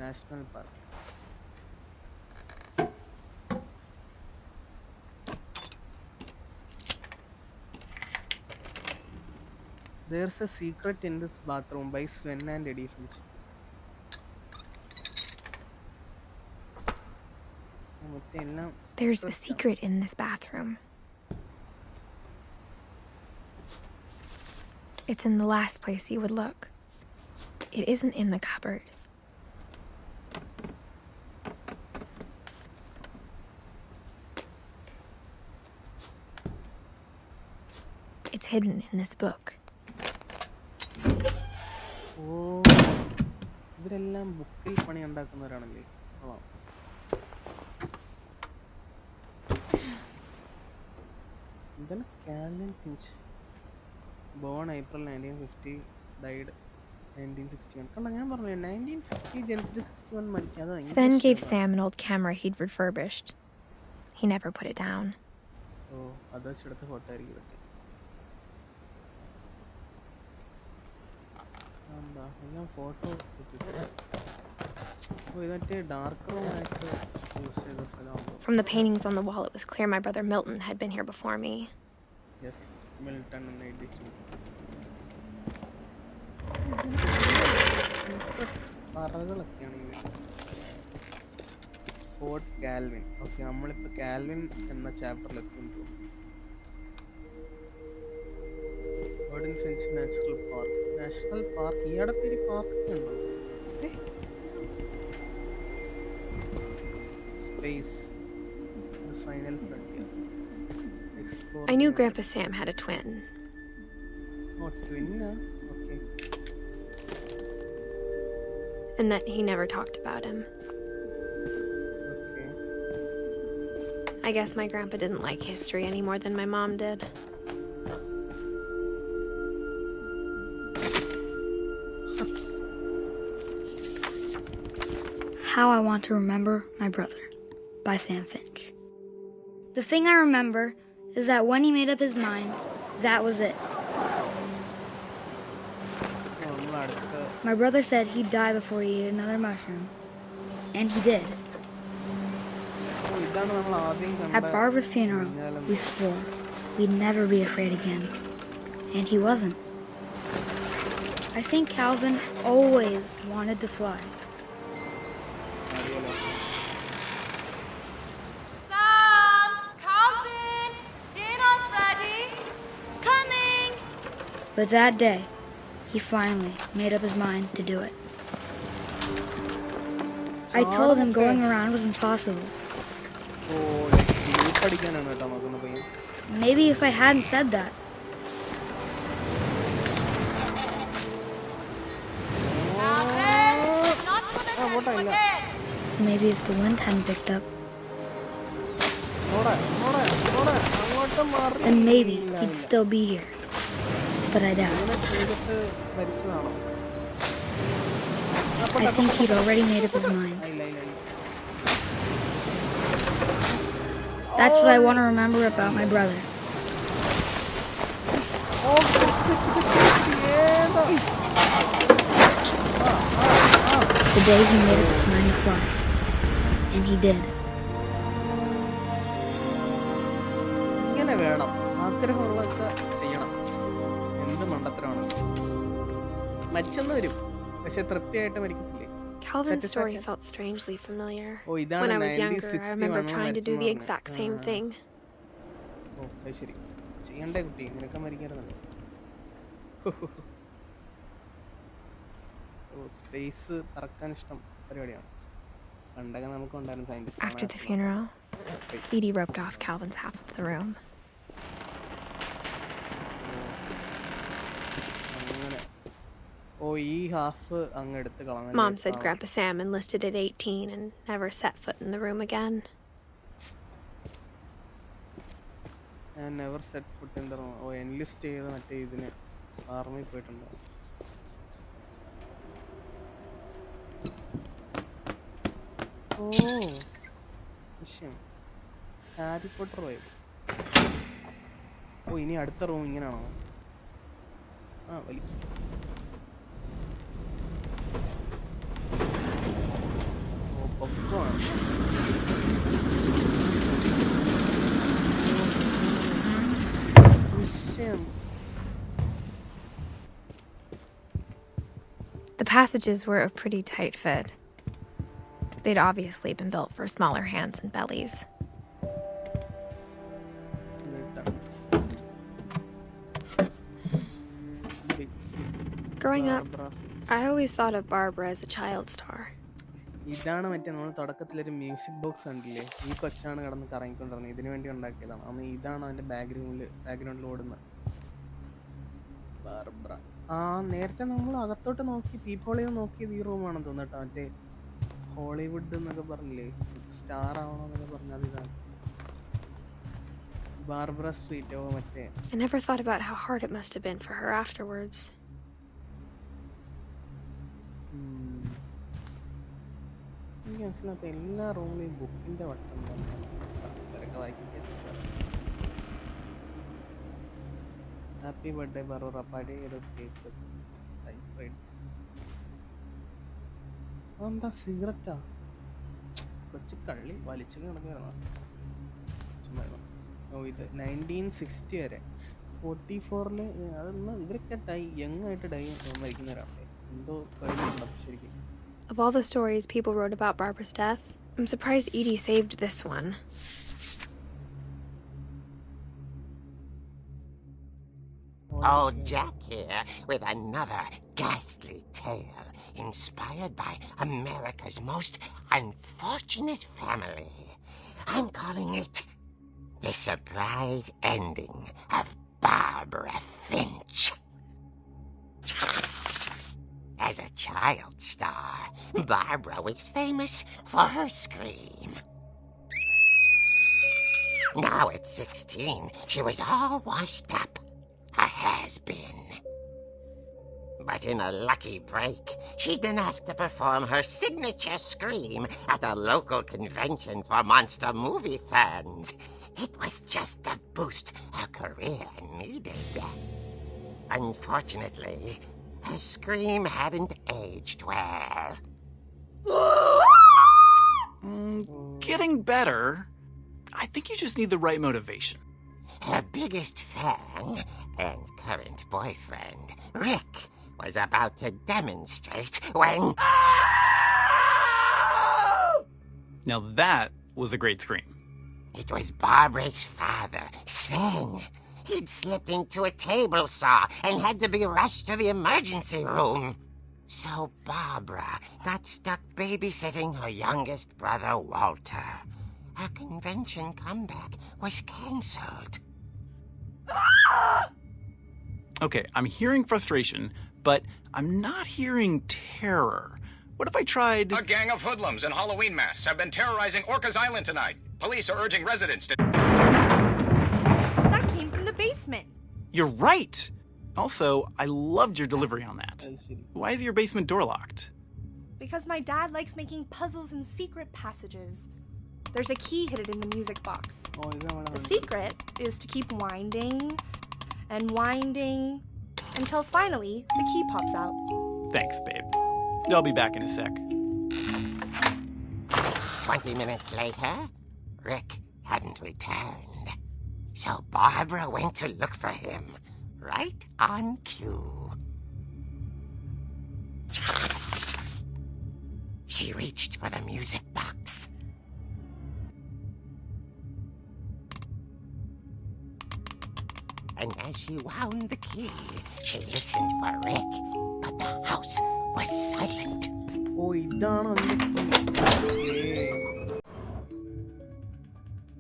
National Park. There's a secret in this bathroom by Sven and Edith Finch. There's a secret in this bathroom. It's in the last place you would look. It isn't in the cupboard. It's hidden in this book. Oh, ഇവരെല്ലാം ബുക്കിൽ പണി ഉണ്ടാക്കുന്നവരാണല്ലേ. എന്താണ് Calvin Finch? Born April 1950, died 1961. കണ്ടോ ഞാൻ പറഞ്ഞു 1950 ജനിച്ചിട്ട് 61 മരിക്കാതെ. Sven gave Sam an old camera he'd refurbished. He never put it down. ഓ അത് വെച്ചെടുത്ത ഫോട്ടോ ആയിരിക്കും ഇതൊക്കെ. ഞാൻ ഫോട്ടോ ഡാർക്ക് റൂം ആയിട്ട് യൂസ് ചെയ്ത സ്ഥലമാണ്. From the paintings on the wall, it was clear my brother Milton had been here before me. Yes, Milton and Edith. പറകളൊക്കെയാണ് fort Calvin. Okay നമ്മളിപ്പോൾ Calvin എന്ന ചാപ്റ്ററിൽ എത്തുന്നു. ഓർഡിൻ ഫിഞ്ച് നാഷണൽ പാർക്ക്. ഈയുടെ പേര് പാർക്ക് ഉണ്ടോ? Space the final frontier. I knew Grandpa Sam had a twin. Oh, twin? Okay. And that he never talked about him. Okay. I guess my grandpa didn't like history any more than my mom did. How I Want to Remember My Brother by Sam Finch. The thing I remember is that when he made up his mind, that was it. My brother said he'd die before he ate another mushroom. And he did. At Barbara's funeral, we swore we'd never be afraid again. And he wasn't. I think Calvin always wanted to fly. Sam! Calvin! Dinner's ready! Coming! But that day, he finally made up his mind to do it. I told him going around was impossible. Maybe if I hadn't said that. Maybe if the wind hadn't picked up. And maybe he'd still be here. but I doubt it. ചെയ്തിട്ട് മരിച്ചതാണോ? I think he'd already made up his mind. ഇല്ല. That's what I want to remember about my brother. The day he made up his mind to fly. And he did. ഇങ്ങനെ വേണം, ആഗ്രഹമുള്ളതൊക്കെ ചെയ്യണം. എന്ത് മണ്ടത്തരമാണ്. മരിച്ചെന്ന് വരും, പക്ഷെ തൃപ്തിയായിട്ട് മരിക്കത്തില്ലേ? Calvin's story felt strangely familiar. ഇതാണ് When I was 90s, younger, I 60s remember ആണ് trying to do the മരിച്ചെന്ന് exact പറഞ്ഞത്. same thing. അത് ശരി. ചെയ്യണ്ടേ കുട്ടി, നിനക്ക് മരിക്കരുതല്ലോ. സ്പേസ് പറക്കാൻ ഇഷ്ടം പരിപാടിയാണ്. പണ്ടൊക്കെ നമുക്ക് ഉണ്ടായിരുന്നു scientist. After the funeral, Edie roped off Calvin's half of the room. ഈ ഹാഫ് അങ്ങ് എടുത്ത് കളഞ്ഞു. Mom said Grandpa Sam enlisted at 18 and never set foot in the room again. I never set foot in the room. enlist ചെയ്ത മറ്റേ ഇതിന് army പോയിട്ടുണ്ട്. വിഷയം Harry Potter പോയി. ഇനി അടുത്ത റൂം ഇങ്ങനെയാണോ? വലിക്കും. The passages were a pretty tight fit. They'd obviously been built for smaller hands and bellies. Growing up, I always thought of Barbara as a child star. ഇതാണ് മറ്റേ നമ്മൾ തുടക്കത്തിലൊരു മ്യൂസിക് ബോക്സ് കണ്ടില്ലേ? ഈ കൊച്ചാണ് കിടന്ന് കറങ്ങിക്കൊണ്ടിരുന്നത്. ഇതിനു വേണ്ടി ഉണ്ടാക്കിയതാണ്. അന്ന് ഇതാണ് അതിന്റെ ബാക്ക്ഗ്രൗണ്ടിൽ ഓടുന്നത്. ബാർബ്ര. നേരത്തെ നമ്മൾ അകത്തോട്ട് നോക്കി തീപ്പോളിയിൽ നോക്കിയത് ഈ റൂമാണെന്ന് തോന്നട്ടോ. മറ്റേ ഹോളിവുഡ് എന്നൊക്കെ പറഞ്ഞില്ലേ, സ്റ്റാർ ആവണമെന്നൊക്കെ പറഞ്ഞത് ഇതാണ്. ബാർബ്ര സ്ട്രീറ്റോ മറ്റേ. I never thought about how hard it must have been for her afterwards. മനസ്സിലാത്ത എല്ലാ റൂമിലും ബുക്കിന്റെ വട്ടം ഹാപ്പി ബർത്ത്ഡേ ബറോറ പഴയൊരു കേക്ക് ടൈപ്പ്റൈഡ്. അതെന്താ സിഗരറ്റാ? കൊച്ചു കള്ളി വലിച്ചു കിടക്കുകയായിരുന്നു. ഇത് 1960 വരെ 44-ല് അതൊന്ന് ഇവരൊക്കെ യങ് ആയിട്ട് മരിക്കുന്നവരാണ്. എന്തോ കഴിഞ്ഞുണ്ടോ ശരിക്കും. Of all the stories people wrote about Barbara's death, I'm surprised Edie saved this one. Old Jack here with another ghastly tale inspired by America's most unfortunate family. I'm calling it The Surprise Ending of Barbara Finch. As a child star, Barbara was famous for her scream. Now at 16, she was all washed up, a has-been. But in a lucky break, she'd been asked to perform her signature scream at a local convention for monster movie fans. It was just the boost her career needed. Unfortunately, her scream hadn't aged well. Getting better. I think you just need the right motivation. Her biggest fan and current boyfriend, Rick, was about to demonstrate when... Now that was a great scream. It was Barbara's father, Sven. He'd slipped into a table saw and had to be rushed to the emergency room. So Barbara got stuck babysitting her youngest brother, Walter. Her convention comeback was cancelled. Okay, I'm hearing frustration, but I'm not hearing terror. What if I tried... A gang of hoodlums in Halloween masks have been terrorizing Orcas Island tonight. Police are urging residents to... That came from the basement. You're right! Also, I loved your delivery on that. Why is your basement door locked? Because my dad likes making puzzles and secret passages. There's a key hidden in the music box. The secret is to keep winding and winding until finally the key pops out. Thanks, babe. I'll be back in a sec. 20 minutes later, Rick hadn't returned. So Barbara went to look for him, right on cue. She reached for the music box. And as she wound the key, she listened for Rick, but the house was silent. Oh, ഇതാണ്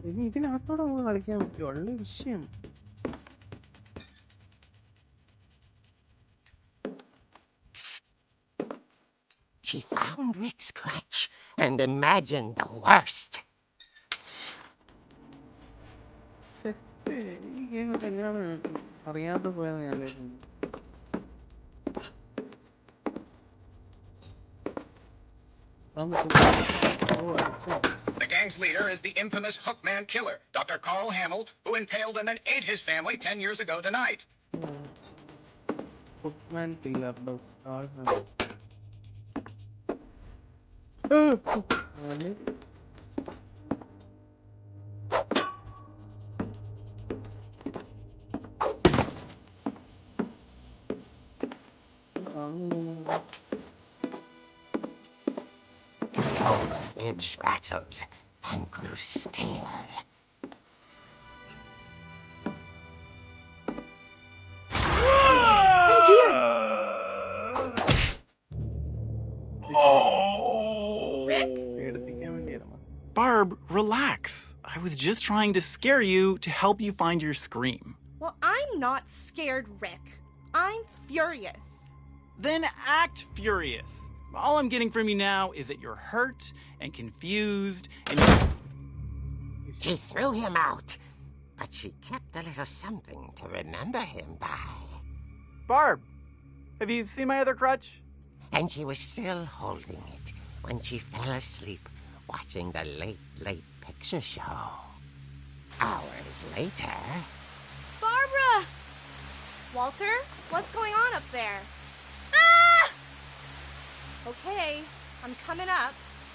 ഇനി ഇതിനകത്തോടെ നമുക്ക് കളിക്കാൻ പറ്റുമോ? ഉള്ള വിഷയം. She found Rick's crutch and imagined the worst. Set ഈ game എങ്ങനെയാണ് അറിയാതെ പോയെന്ന് ഞാൻ വിചാരിക്കുന്നു. The gang's leader is the infamous Hookman killer, Dr. Carl Hamill, who impaled and then ate his family 10 years ago tonight. Hookman killer, The fridge rattled and grew still. Barb, relax. I was just trying to scare you to help you find your scream. Well, I'm not scared, Rick. I'm furious. Then act furious. All I'm getting from you now is that you're hurt and confused and She threw him out, but she kept a little something to remember him by. Barb, have you seen my other crutch? And she was still holding it when she fell asleep watching the late picture show. Hours later... Barbara! Walter, what's going on up there? Ah! Okay, I'm coming up,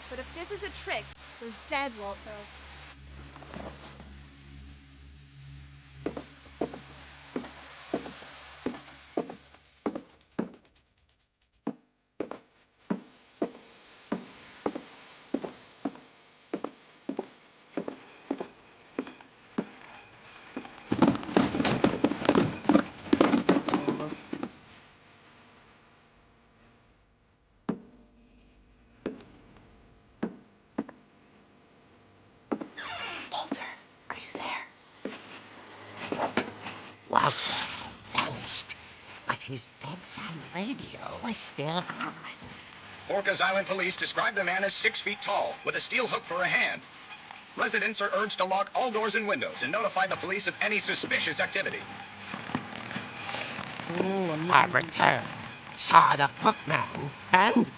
but if this is a trick, you're dead, Walter. Walter vanished, but his bedside radio was still on. Orcas Island police describe the man as 6 feet tall, with a steel hook for a hand. Residents are urged to lock all doors and windows and notify the police of any suspicious activity. Barbara turned, saw the hookman, and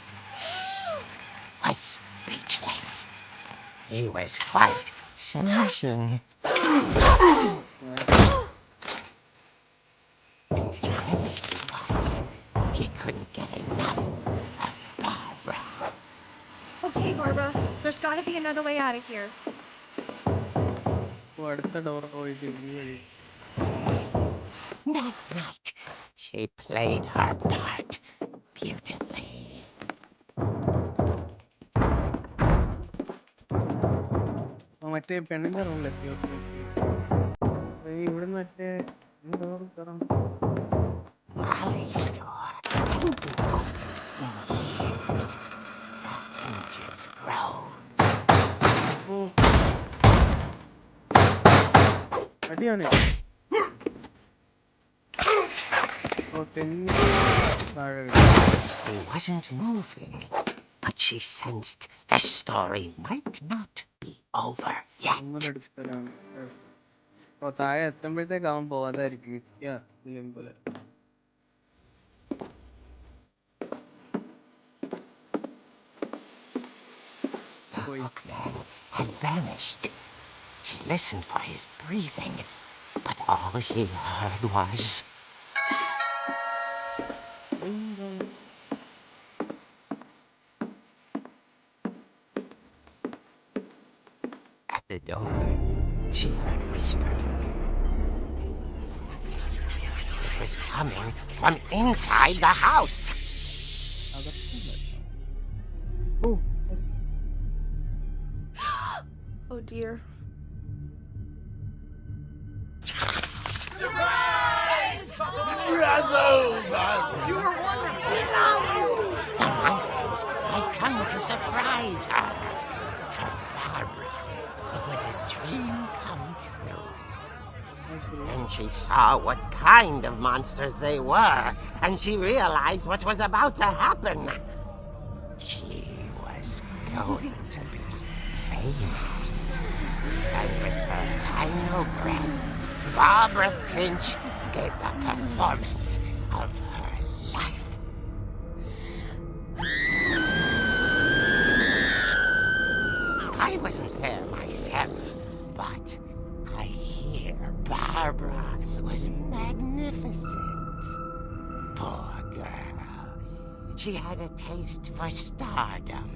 was speechless. He was quite smashing. He couldn't get enough of Barbara. Okay, Barbara, there's gotta be another way out of here. That night, she played her part beautifully. മറ്റേ പെണ്ണിന്റെ റൂമിലെത്തി. ഇവിടെ മറ്റേ Molly's door. Years. The inches grow. അടിയാണ്. He wasn't moving, but she sensed the story might not be over yet. താഴെ എത്തുമ്പോഴത്തേക്ക് അവൻ പോകാതായിരിക്കും. man had vanished. She listened for his breathing, but all she heard was... At the door, she heard whispering. It was coming from inside the house. Oh. Oh dear. Surprise! Bravo, Barbara! You were wonderful. The monsters had come to surprise her. For Barbara, it was a dream come true. Then she saw what kind of monsters they were, and she realized what was about to happen. She was going to be famous. And with her final breath, Barbara Finch gave the performance of her life. I wasn't there myself, but I hear Barbara was magnificent. Poor girl. She had a taste for stardom.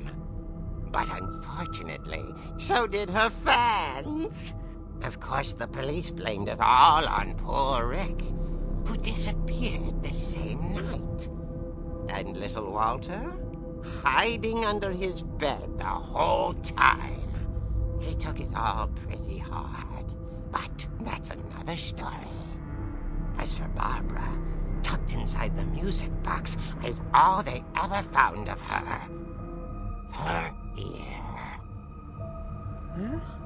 But unfortunately, so did her fans. Of course, the police blamed it all on poor Rick, who disappeared the same night. And little Walter, hiding under his bed the whole time. He took it all pretty hard, but that's another story. As for Barbara, tucked inside the music box is all they ever found of her. Her ear.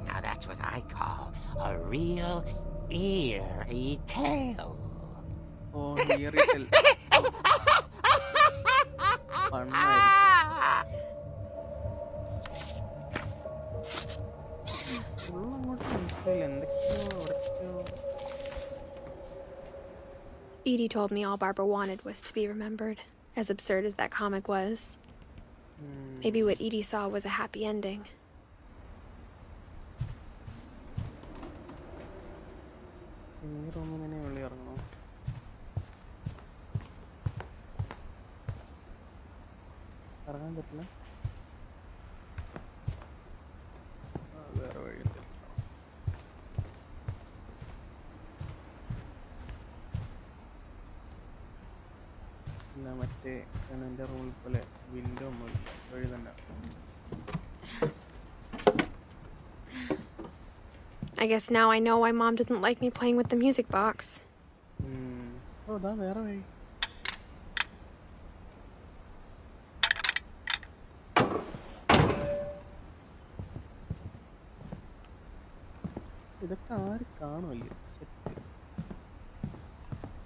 Now that's what I call a real eerie tale. Oh, eerie tale. Edie told me all Barbara wanted was to be remembered, as absurd as that comic was. Maybe what Edie saw was a happy ending. I guess now I know why Mom didn't like me playing with the music box. Oh, that's the way.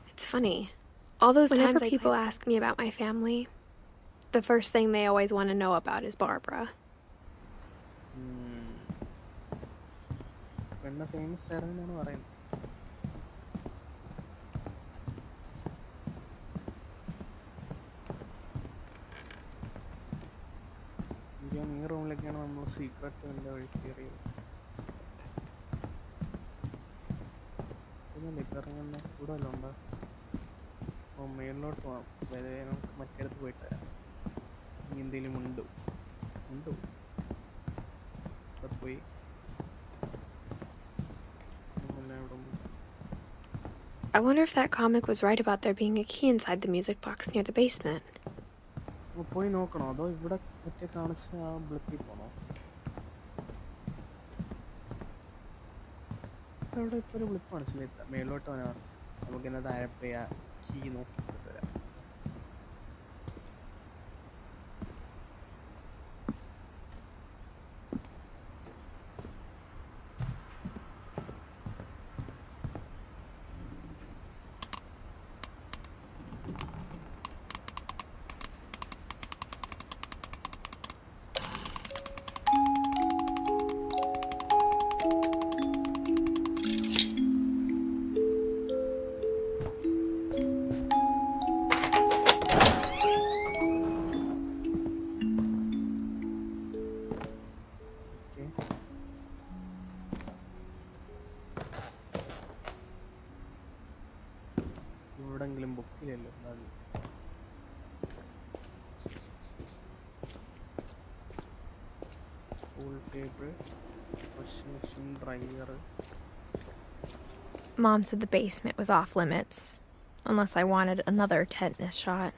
It's funny. All those times people ask me about my family, the first thing they always want to know about is Barbara. Famous secret മേളിലോട്ട് പോകാം. നമുക്ക് മറ്റേടത്ത് പോയിട്ട് വരാം. ഇനി എന്തെങ്കിലും ഉണ്ടോ? അവിടെ പോയി I wonder if that comic was right about there being a key inside the music box near the basement. പോയി നോക്കണോ അതോ ഇവിടെ മറ്റേ കാണിച്ച ആ ബ്ലിപ്പിൽ പോണോ? ഇവിടെ ഇപ്പോൾ ഒരു ബ്ലിപ്പ് കാണിച്ചില്ല. മേളിലോട്ട് പോകാൻ നമുക്കിന്ന് താഴെ പോയി ആ കീ നോക്കിയിട്ട് വരാം. table, washing machine, dryer. Mom said the basement was off limits, unless I wanted another tetanus shot.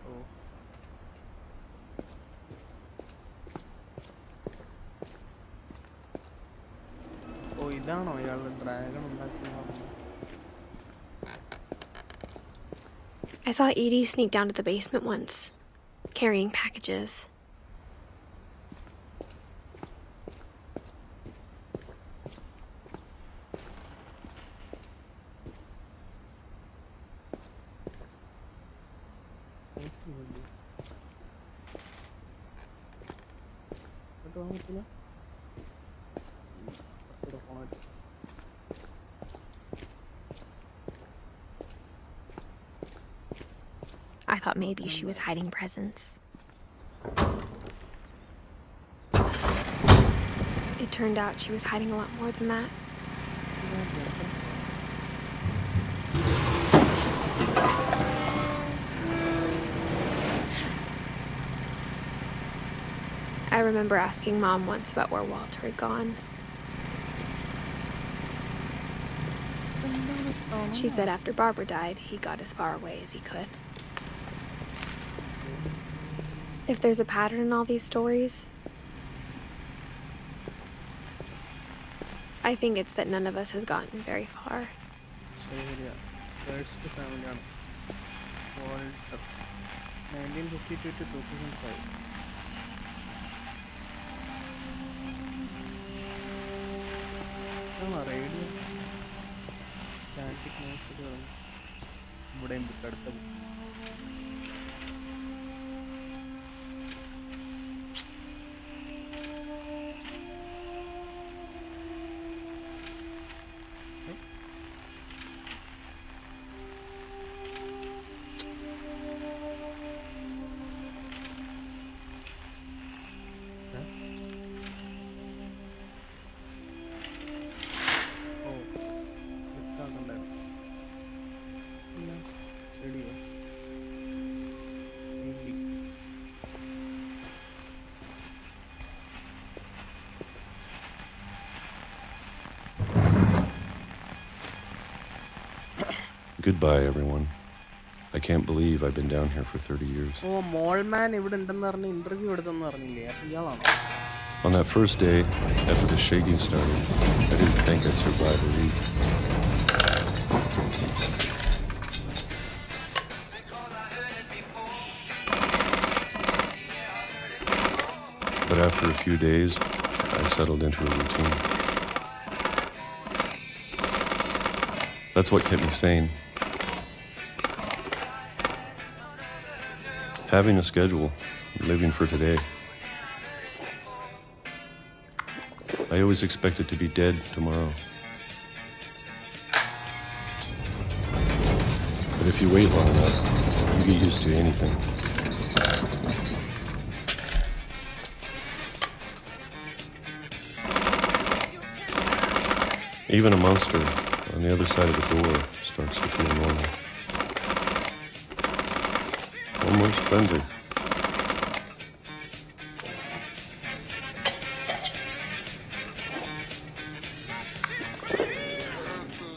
Oh. Oh, ഇതാണോ ഇയാളുടെ ഡ്രാഗൺ ഉണ്ടാക്കുന്നത്? I saw Edie sneak down to the basement once, carrying packages. I thought maybe she was hiding presents. It turned out she was hiding a lot more than that. I remember asking Mom once about where Walter had gone. She said after Barbara died, he got as far away as he could. If there's a pattern in all these stories, I think it's that none of us has gotten very far. First family ആണ്. Walter. 1952 to 2005. Radio static music ഇവിടെയും അടുത്ത Goodbye, everyone. I can't believe I've been down here for 30 years. Oh, Mallman ഇവിടെ ഉണ്ടെന്ന് പറഞ്ഞ് interview എടുത്തെന്ന് പറഞ്ഞില്ലേ? അപ്പോൾ ഇയാളാണോ? On that first day, after the shaking started, I didn't think I'd survive a week. But after a few days, I settled into a routine. That's what kept me sane. Having a schedule, living for today. I always expected to be dead tomorrow. But if you wait long enough, you get used to anything. Even a monster on the other side of the door starts to feel normal. Almost friendly.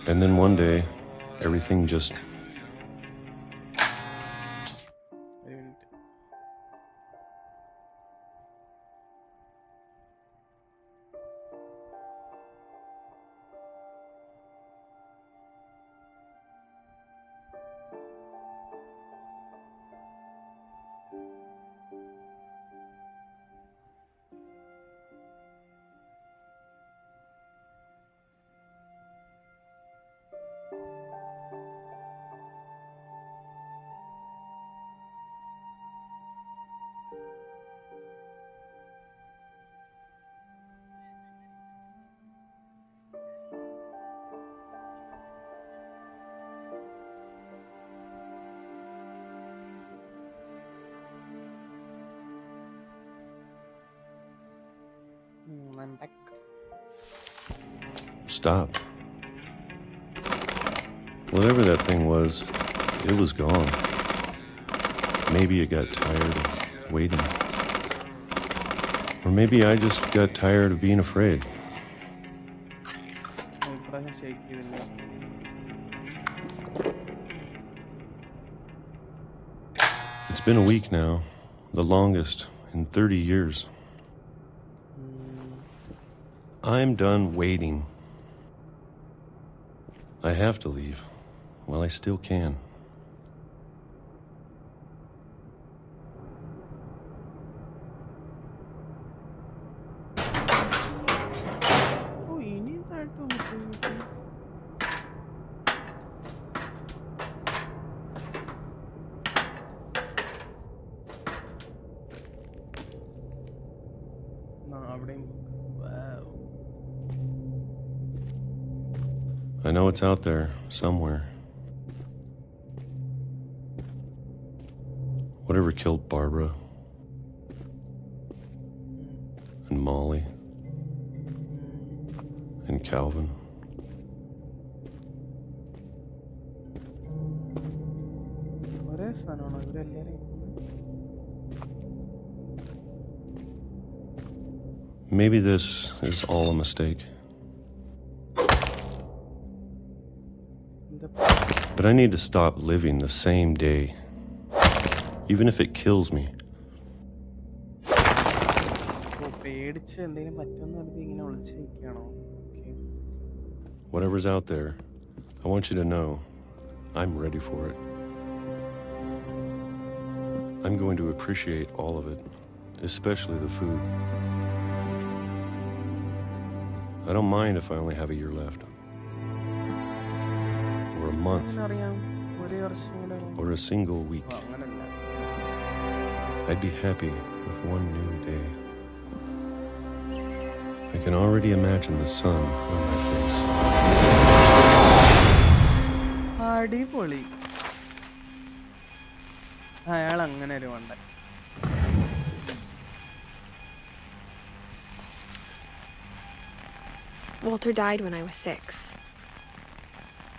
And then one day, everything just... I'm back. Stop. Whatever that thing was, it was gone. Maybe it got tired of waiting. Or maybe I just got tired of being afraid. It's been a week now, the longest in 30 years. I'm done waiting. I have to leave while I still can. I know it's out there somewhere. Whatever killed Barbara and Molly and Calvin. Maybe this is all a mistake. But I need to stop living the same day, even if it kills me. Whatever's out there, I want you to know I'm ready for it. I'm going to appreciate all of it, especially the food. I don't mind if I only have a year left. Or a month. Or a single week. I'd be happy with one new day. I can already imagine the sun on my face. അടിപൊളി. അയാൾ അങ്ങനെ ഒരു വണ്ട. Walter died when I was 6.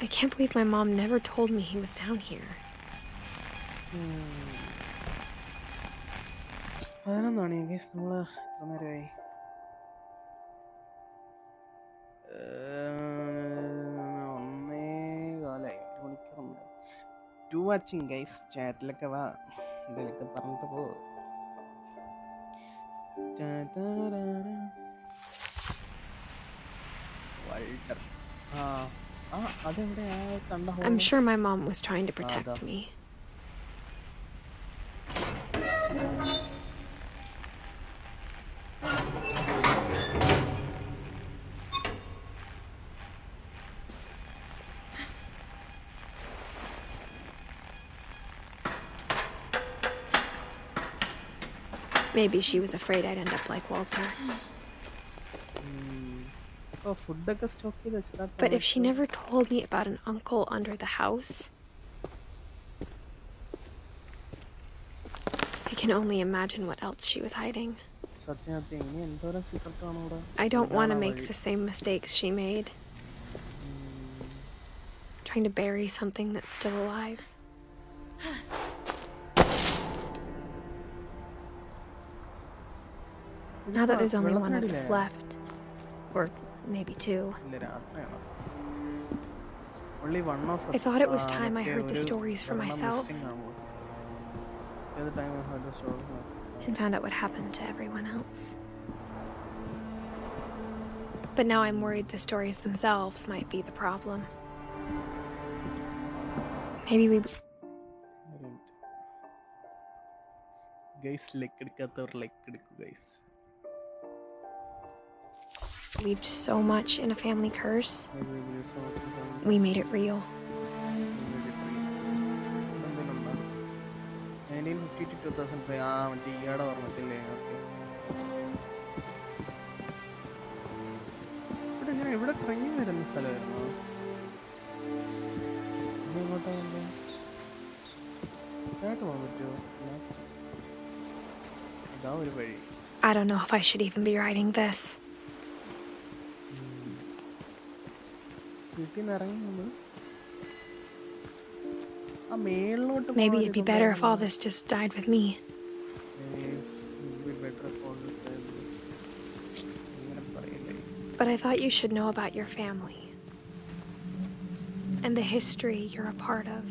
I can't believe my mom never told me he was down here. 11 മണി guys, നമ്മള് എത്ര നേരമായി? 1:15 മണിക്കൂറുണ്ട്. To watching guys. ചാറ്റിലൊക്കെ വാ, എന്തെങ്കിലുമൊക്കെ പറഞ്ഞിട്ട് പോ. Walter. I'm sure my mom was trying to protect me. Maybe she was afraid I'd end up like Walter. But if she never told me about an uncle under the house, I can only imagine what else she was hiding. I don't want to make the same mistakes she made. Trying to bury something that's still alive. Now that there's only one of us left, or maybe two, I thought it was time I heard the stories for myself and found out what happened to everyone else. But now I'm worried the stories themselves might be the problem. Maybe we... Guys, guys. Believed so much in a family curse. We made it real. 1950 to 2005. ഇവിടെ train വരുന്ന സ്ഥലമായിരുന്നു. പോകാൻ പറ്റുമോ? ഇതാ ഒരു വഴി. I don't know if I should even be writing this. Maybe it'd be better if all this just died with me. But I thought you should know about your family. And the history you're a part of.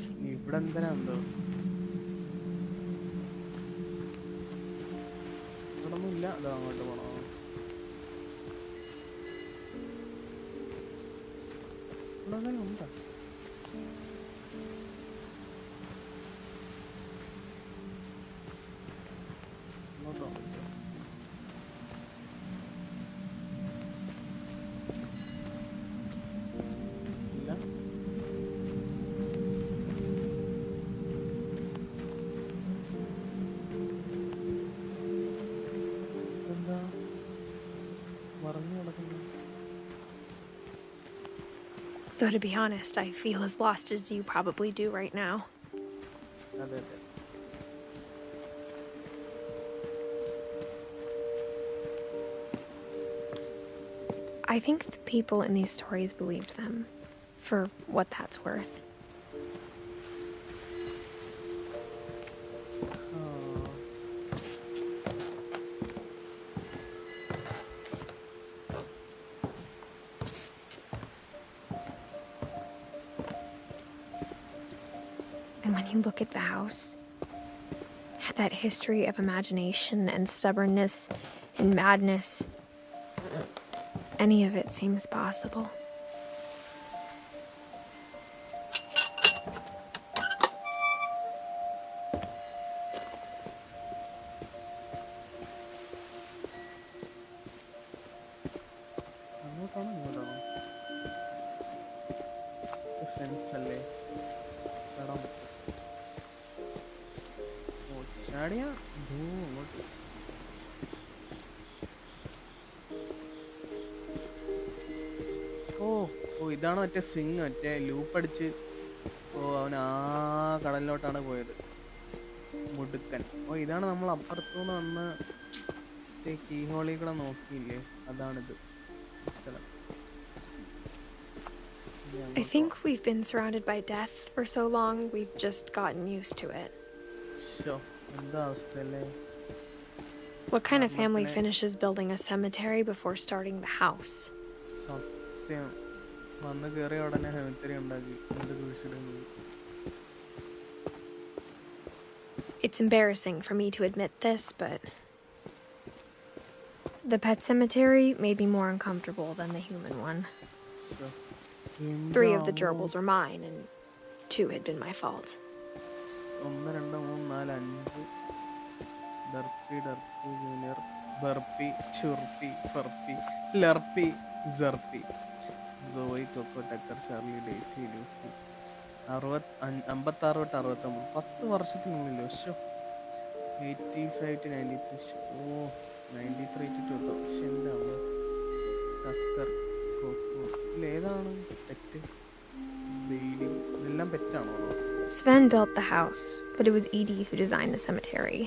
Though to be honest, I feel as lost as you probably do right now. I think the people in these stories believed them, for what that's worth. And when you look at the house, that history of imagination and stubbornness and madness, any of it seems possible. ഇതാണ് മറ്റേ swing, മറ്റേ loop അടിച്ച് അവൻ ആ കടലിലോട്ടാണ് പോയത്. മുടുക്കൻ. ഇതാണ് നമ്മൾ അപ്പുറത്തുനിന്ന് വന്ന് കീ ഹോളിൽ കൂടെ നോക്കിയില്ലേ, അതാണിത് സ്ഥലം. I think we've been surrounded by death for so long, we've just gotten used to it. എന്താ അവസ്ഥയല്ലേ? What kind of family finishes building a cemetery before starting the house? സത്യം. വന്ന് കയറിയ ഉടനെ സെമിത്തേരി ഉണ്ടാക്കി എന്നിട്ട് കുഴിച്ചിടുന്നു. It's embarrassing for me to admit this, but the pet cemetery may be more uncomfortable than the human one. 3 of the gerbils are mine, and 2 had been my fault. 1 2 3 4 5 Derpy Junior, Burpy, Churpy, Furpy, Lurpy, Surpy, Zoey, Coco, Tucker, Charlie, Daisy, Lucy. 56 തൊട്ട് 69, 10 വർഷത്തിനുള്ളിൽ. 85 to 93. 93 to 2000. Tucker, Coco. ഇതിലേതാണ് pet? Bailey. ഇതെല്ലാം പെറ്റാണോ? Sven built the house, but it was Edie who designed the cemetery.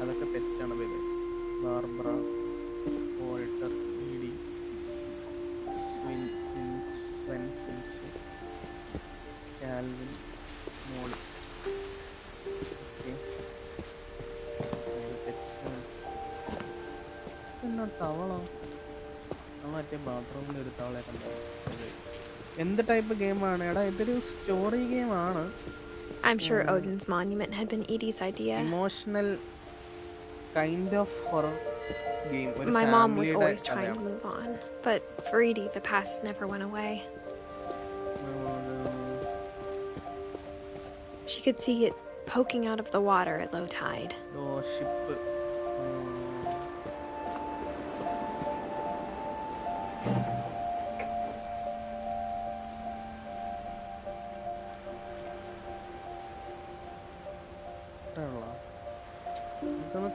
അതൊക്കെ പെറ്റാണ് പേര്. Barbara, Walter, Edie, Sven Finch, Calvin, Molly. എന്നാ തവള? മറ്റേ ബാത്റൂമിൽ ഒരു തവളെ കണ്ടോ? എന്ത് ടൈപ്പ് ഗെയിമാണ് എടാ? ഇതൊരു സ്റ്റോറി ഗെയിമാണ്. I'm sure Odin's monument had been Edie's idea. Emotional kind of horror game. My mom was always trying to move on, but for Edie, the past never went away. She could see it poking out of the water at low tide. Oh, ship.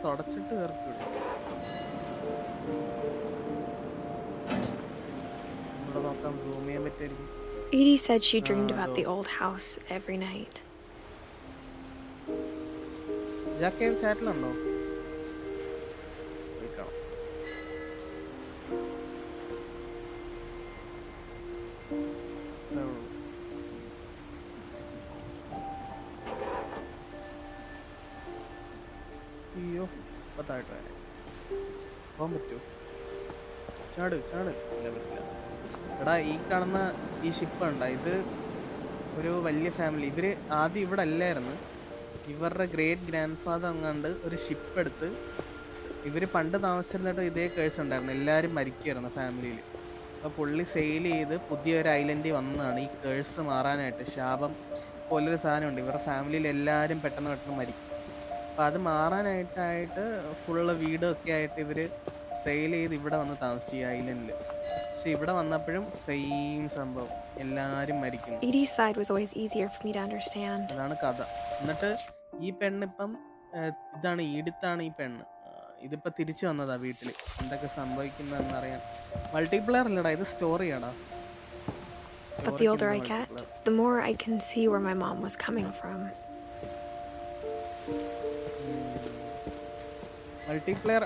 തുടച്ചിട്ട് കയറിക്കൂടെ? ഇവിടെ നോക്കാം, zoom ചെയ്യാൻ പറ്റുമായിരിക്കും. Edie said she dreamed about the old house every night. ജാക്കേവ് ചാറ്റിലുണ്ടോ? അയ്യോ, പത്തായിട്ട് പോകാൻ പറ്റുമോ? ചാട് ചാട്. ഇല്ല പറ്റില്ല. എടാ ഈ കാണുന്ന ഈ ഷിപ്പ് ഉണ്ടോ, ഇത് ഒരു വലിയ ഫാമിലി. ഇവര് ആദ്യം ഇവിടെ അല്ലായിരുന്നു. ഇവരുടെ ഗ്രേറ്റ് ഗ്രാൻഡ് ഫാദർ അങ്ങാണ്ട് ഒരു ഷിപ്പ് എടുത്ത്, ഇവര് പണ്ട് താമസിച്ചിരുന്നിട്ട് ഇതേ കേസ് ഉണ്ടായിരുന്നു, എല്ലാവരും മരിക്കുമായിരുന്നു ഫാമിലിയിൽ. അപ്പോൾ പുള്ളി സെയിൽ ചെയ്ത് പുതിയൊരു ഐലൻഡിൽ വന്നതാണ് ഈ കേഴ്സ് മാറാനായിട്ട്. ശാപം പോലൊരു സാധനമുണ്ട്, ഇവരുടെ ഫാമിലിയിൽ എല്ലാവരും പെട്ടെന്ന് പെട്ടെന്ന് മരിക്കും. അപ്പോൾ അത് മാറാനായിട്ട് ഫുള്ള് വീടൊക്കെ ആയിട്ട് ഇവർ സെയിൽ ചെയ്ത് ഇവിടെ വന്ന് താമസിച്ചു ഈ ഐലൻഡിൽ. പക്ഷെ ഇവിടെ വന്നപ്പോഴും സെയിം സംഭവം, എല്ലാവരും മരിക്കുന്നു. Edie's side was always easier for me to understand. അതാണ് കഥ. എന്നിട്ട് ഈ പെണ്ണിപ്പം ഇതാണ് ഈഡിത്താണ് ഈ പെണ്ണ്. ഇതിപ്പോ തിരിച്ചു വന്നതാ വീട്ടിൽ. എന്തൊക്കെ സംഭവിക്കുന്നതെന്ന് അറിയാൻ. മൾട്ടിപ്ലെയർ അല്ലടാ, ഇത് സ്റ്റോറിയാടാ. But the older I get, the more I can see where my mom was coming from. Multiplayer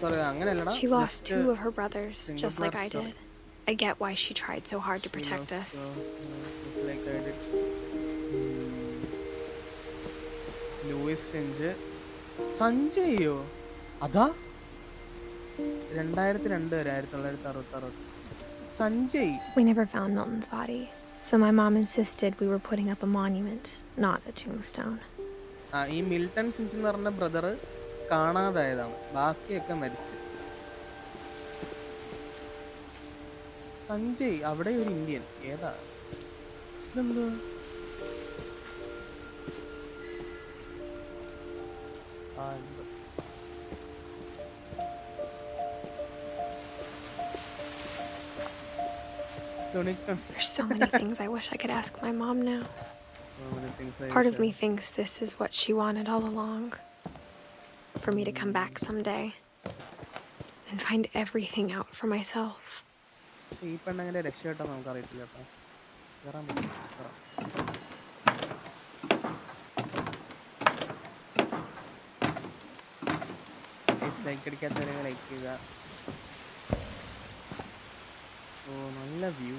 sorry അങ്ങനെയല്ലടാ. She lost 2 of her brothers, just like I did. I get why she tried so hard to protect us. Like I did. Louis Finch. സഞ്ജയോ? അതാ 2002 വരെ, 1966. Sanjay. We never found Milton's body, so my mom insisted we were putting up a monument, not a tombstone. ഈ Milton Finch എന്ന് പറഞ്ഞ brother കാണാതായതാണ്, ബാക്കിയൊക്കെ മരിച്ചു. സഞ്ജയ് അവിടെ ഒരു ഇന്ത്യൻ, ഏതാ ഇതെന്തോ? There's so many things I wish I could ask my mom now. Part of me thinks this is what she wanted all along. For me to come back someday and find everything out for myself. ഈ പെണ്ണെങ്ങനെ രക്ഷപ്പെട്ടാ നമുക്ക് അറിയത്തില്ല കേട്ടോ. കേറാൻ പറ്റും. Like അടിക്കാത്തവരെ like ചെയ്യുക. ഓ നല്ല view.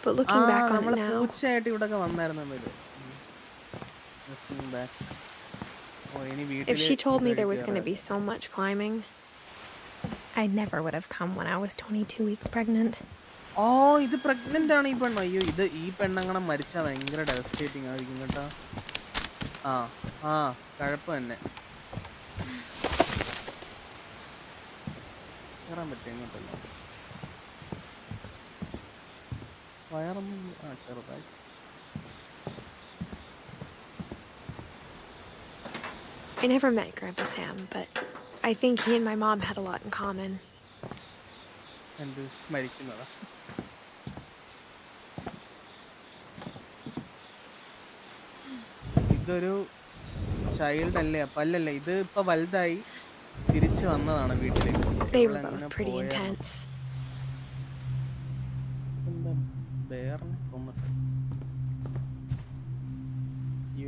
But looking back on it now, പൂച്ചയായിട്ട് ഇവിടൊക്കെ വന്നായിരുന്നു. if she told me there was going to be so much climbing, I never would have come when I was 22 weeks pregnant. ഓ ഇത് pregnant ആണ് ഈ പെണ്ണ്. അയ്യോ ഇത് ഈ പെണ്ണങ്ങനെ മരിച്ചാൽ ഭയങ്കര ഡെവസ്റ്റേറ്റിംഗ് ആയിരിക്കും കേട്ടോ. കഴപ്പ് തന്നെ. കയറാൻ പറ്റും ഇങ്ങോട്ടല്ലോ. വയറൊന്നും ചെറുതായി. I never met Grandpa Sam, but I think he and my mom had a lot in common. എന്ത് മരിക്കുന്നതാ? ഇതൊരു ചൈൽഡ് അല്ലേ? അപ്പൊ അല്ലല്ലേ, ഇത് ഇപ്പൊ വലുതായി തിരിച്ചു വന്നതാണ് വീട്ടിലേക്ക്. They were both pretty intense.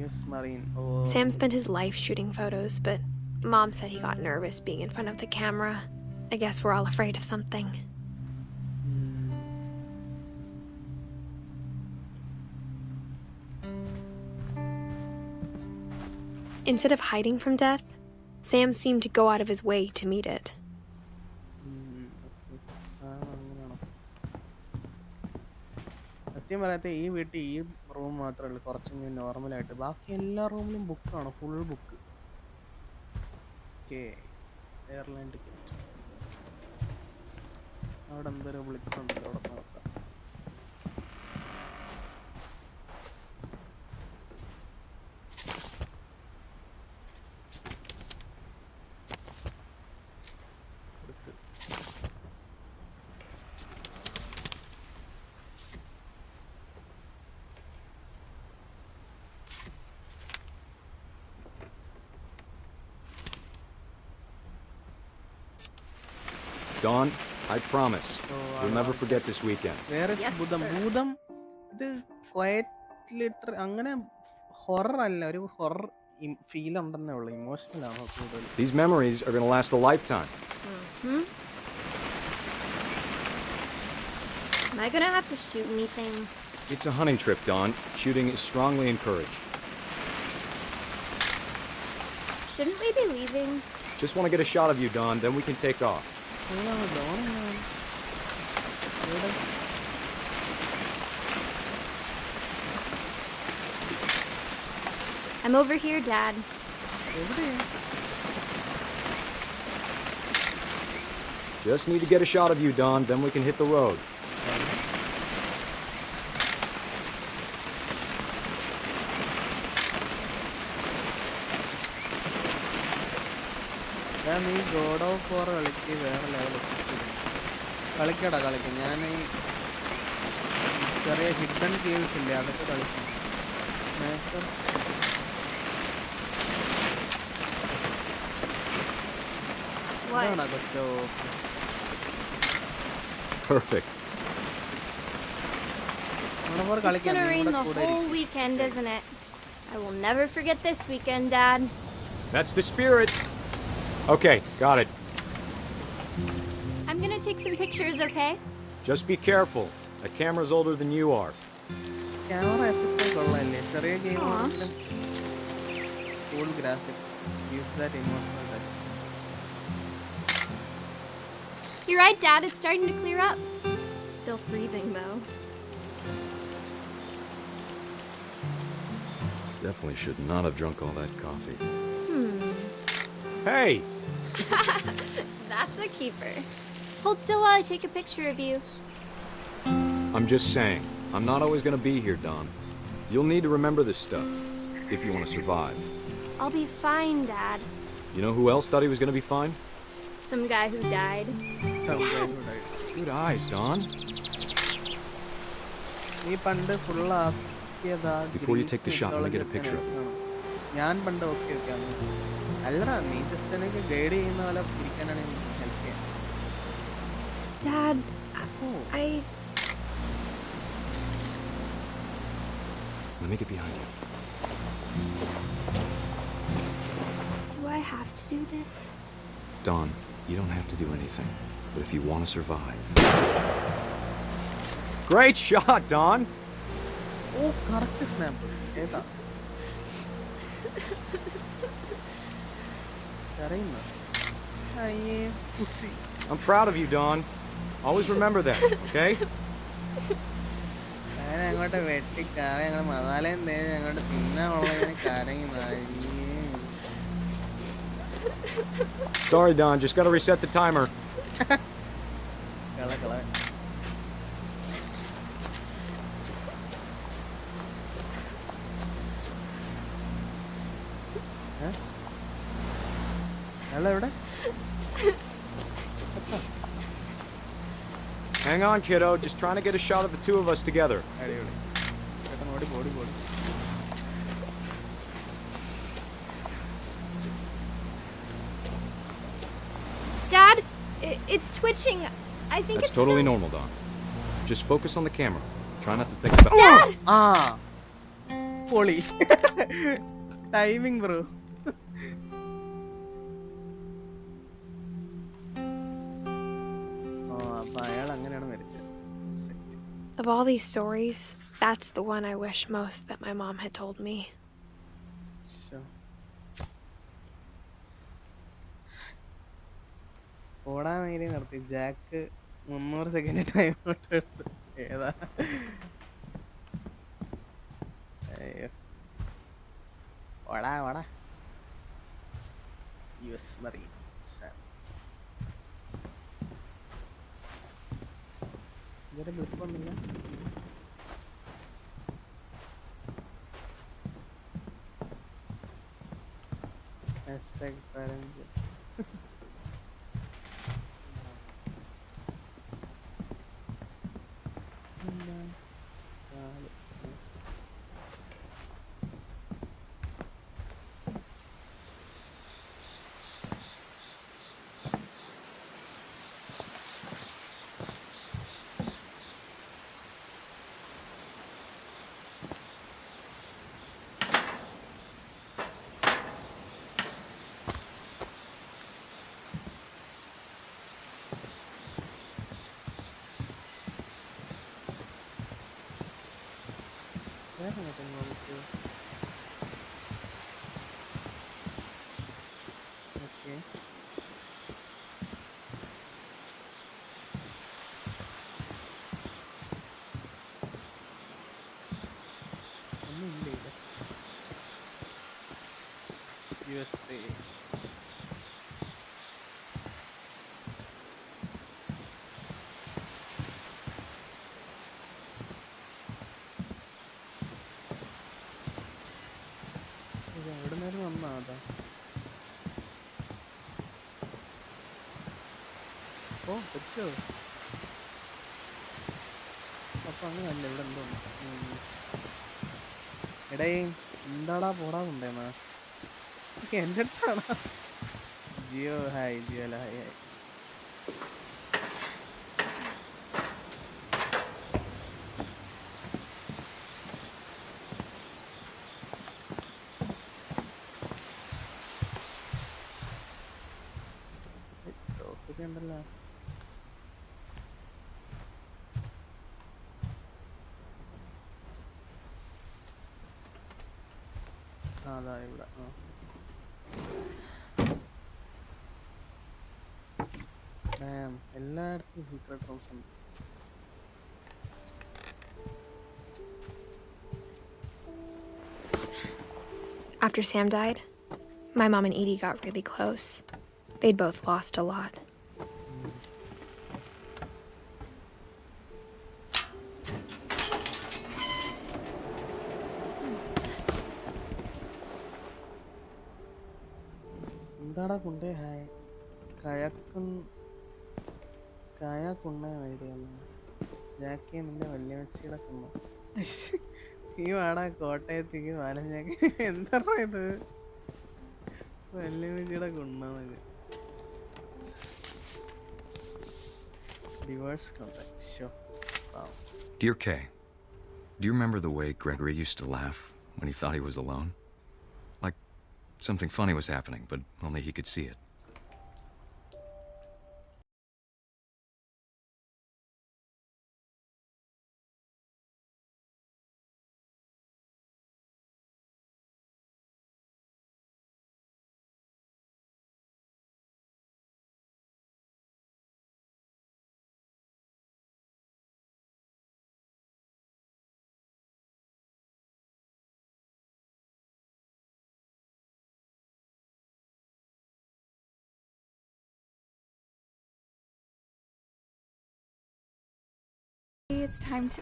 US Marine. Sam spent his life shooting photos, but Mom said he got nervous being in front of the camera. I guess we're all afraid of something. Instead of hiding from death, Sam seemed to go out of his way to meet it. സത്യം പറയാത്ത ഈ വീട്ടിൽ ഈ room മാത്രമേ ഉള്ളൂ കുറച്ചും നോർമലായിട്ട്. ബാക്കി എല്ലാ റൂമിലും ബുക്കാണ്, full book. Okay, airline ticket. അവിടെ എന്തൊരു വിളിക്കുന്നുണ്ടല്ലോ, അവിടെ നോക്കാം. Dawn, I promise we'll never forget this weekend. Where is Budam? Budam, ഇത് ക്വയറ്റ് ലിറ്റർ അങ്ങനെ ഹൊറർ അല്ല, ഒരു ഹൊറർ ഫീൽ ഉണ്ടെന്നേ ഉള്ളൂ. ഇമോഷണൽ ആണോ കൂടുതൽ. These memories are going to last a lifetime. Am I going to have to shoot anything? It's a hunting trip, Dawn. Shooting is strongly encouraged. Shouldn't we be leaving? Just want to get a shot of you, Dawn, then we can take off. I'm over here, Dad. Just need to get a shot of you, Don, then we can hit the road. നീ God of വാർ കളിക്ക് വേറെ level കളിക്കടാ കളിക്കും. ഞാൻ ഈ ചെറിയ hidden games ഇല്ലേ അതൊക്കെ കളിക്കും. Perfect. It's gonna rain the whole weekend, isn't it? I will never forget this weekend, Dad. That's the spirit. Okay, got it. I'm gonna take some pictures, okay? Just be careful. That camera's older than you are. Camera കൊള്ളാല്ലേ ചെറിയ game cool graphics use that emotional touch. You're right, Dad. It's starting to clear up. Still freezing, though. Definitely should not have drunk all that coffee. Hey! That's a keeper. Hold still while I take a picture of you. I'm just saying, I'm not always gonna be here, Don. You'll need to remember this stuff, if you want to survive. I'll be fine, Dad. You know who else thought he was gonna be fine? Some guy who died. Good eyes, Don. Before you take the shot, let me get a picture of you. ഞാൻ പണ്ട് okay അല്ലടാ നീ just എനിക്ക് guide ചെയ്യുന്ന പോലെ ഇരിക്കാനാണ് help ചെയ്യാൻ. Dad, I... Let me get behind you. Do I have to do this? Don, you don't have to do anything. But if you want to survive... Great shot, Don! Oh, correct snap. ഏതാ? കരയുന്നു. അയ്യേ pussy. I'm proud of you, Don. Always remember that, okay? ഞാൻ അങ്ങോട്ട് വെട്ടി കറി ഞങ്ങൾ മസാലയും തേച്ച് അങ്ങോട്ട് തിന്നാനുള്ള കരങ്ങി. Sorry, Don. Just gotta reset the timer. കള അല്ല എവിടെ? Hang on, kiddo. Just trying to get a shot of the two of us together. അടിപൊളി. ചേട്ടൻ ഓടി. Dad, it's twitching. I think That's it's totally normal, Don. Just focus on the camera. Try not to think about... Dad! Polly. Timing, bro. Of all these stories, that's the one I wish most that my mom had told me. ഓടാൻ നേരി നിർത്തി. Jack 300 second time എടുത്തു. ഏതാ? അയ്യോ ഓടാ US Marine. ഇതൊരു ബ്ലിപ്പൊന്നുമില്ല. Aspect parent Okay. USA. എവിടെ നേരം വന്നാ അതാ ഓ പറ്റോ അപ്പൊ അങ്ങനല്ല ഇവിടെ എന്തോ എടേ എന്താടാ പോടാ കൊണ്ടേന്നാ എന്റെ അടുത്താണോ ജിയോ ഹായ് ജിയോ അല്ല ഹായ് ഹായ് ഒക്കെ ഉണ്ടല്ലോ അതാ ഇവിടെ എല്ലായിടത്തും സീക്രട്ട് റൂംസ് ഉണ്ട് After Sam died, my mom and Edie got really close. They'd both lost a lot. എന്താടാ കൊണ്ടേ ഹായ് കായക്കുണ്ണ വരികയാണ് ജാക്കി നിന്റെ വല്യമ്മച്ചിയുടെ കുണ്ണ ഈ വാടാ കോട്ടയത്തേക്ക് പാലഞ്ഞാക്കി എന്താ ഇത് വല്യമ്മച്ചിയുടെ കുണ്ണ divorce contract show Dear Kay, do you remember the way Gregory used to laugh when he thought he was alone? Like something funny was happening, but only he could see it. It's time to...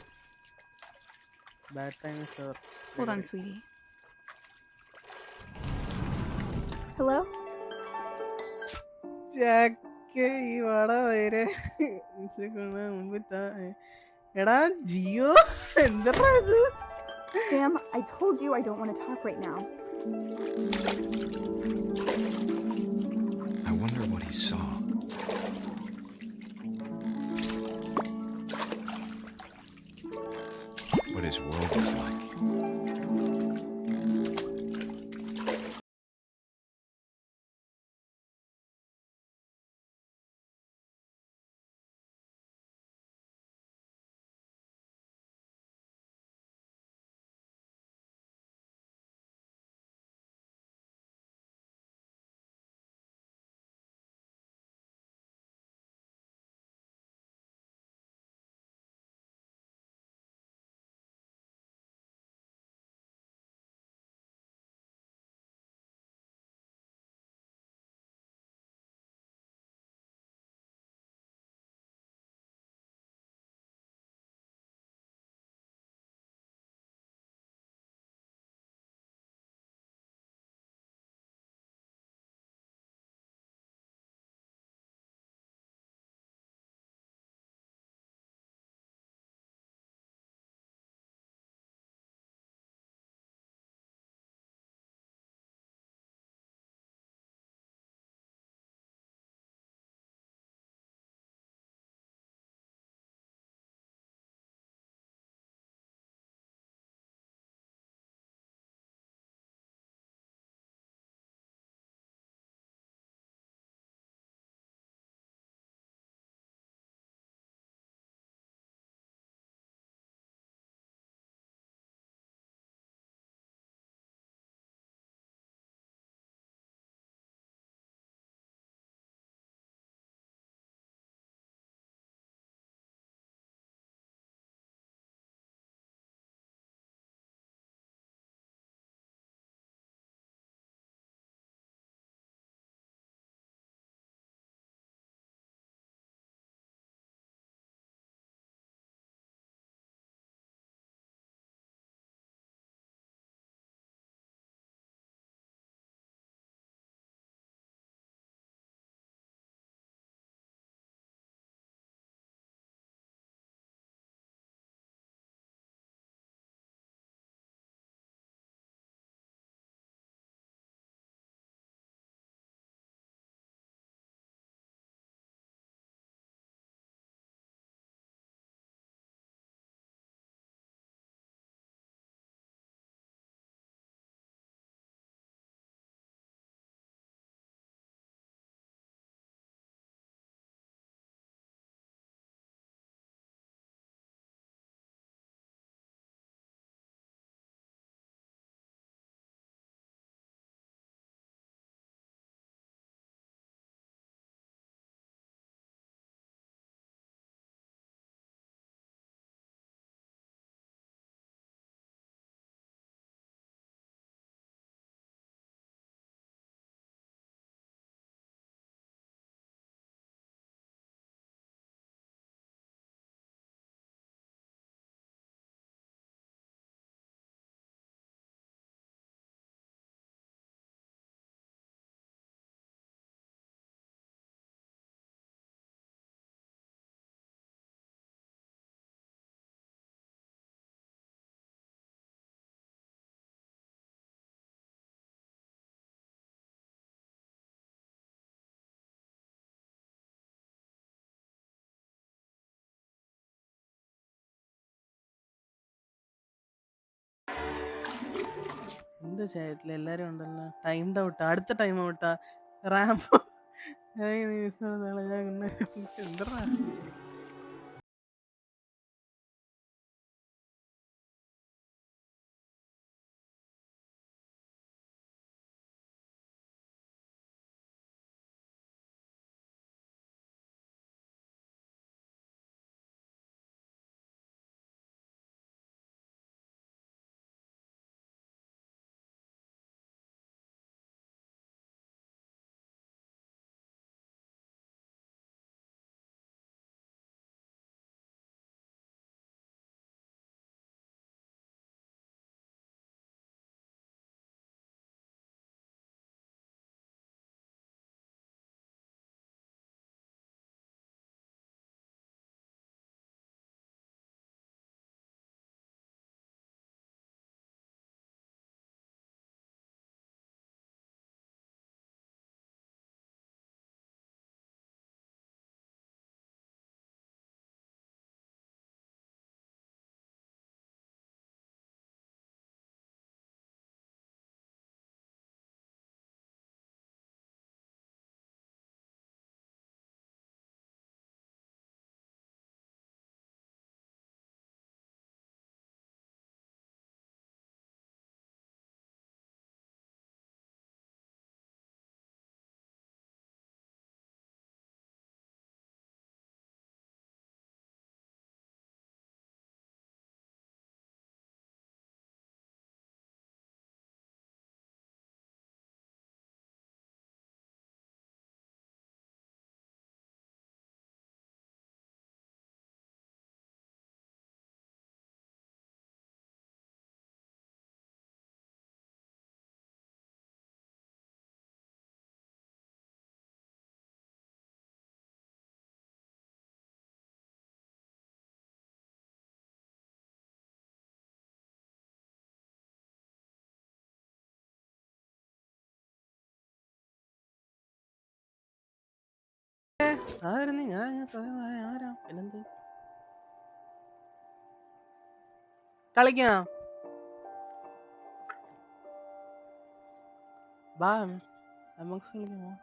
Bad time, sir. Hold on, sweetie. Hello? ജാക്കി ഈ വാടാ വരെ എടാ ജിയോ എന്താ ഇത് Sam, I told you I don't want to talk right now. I wonder what he saw. What his world was like. എന്ത് ചാറ്റിൽ എല്ലാരും ഉണ്ടല്ലോ. ടൈം ഔട്ടാ, അടുത്ത ടൈം ഔട്ടാ. റാമ്പോ എന്താ ആയിരുന്നു ഞാൻ ആരാ പിന്നെന്ത് കളിക്കാം ബാ നമുക്ക് കളിക്കാം.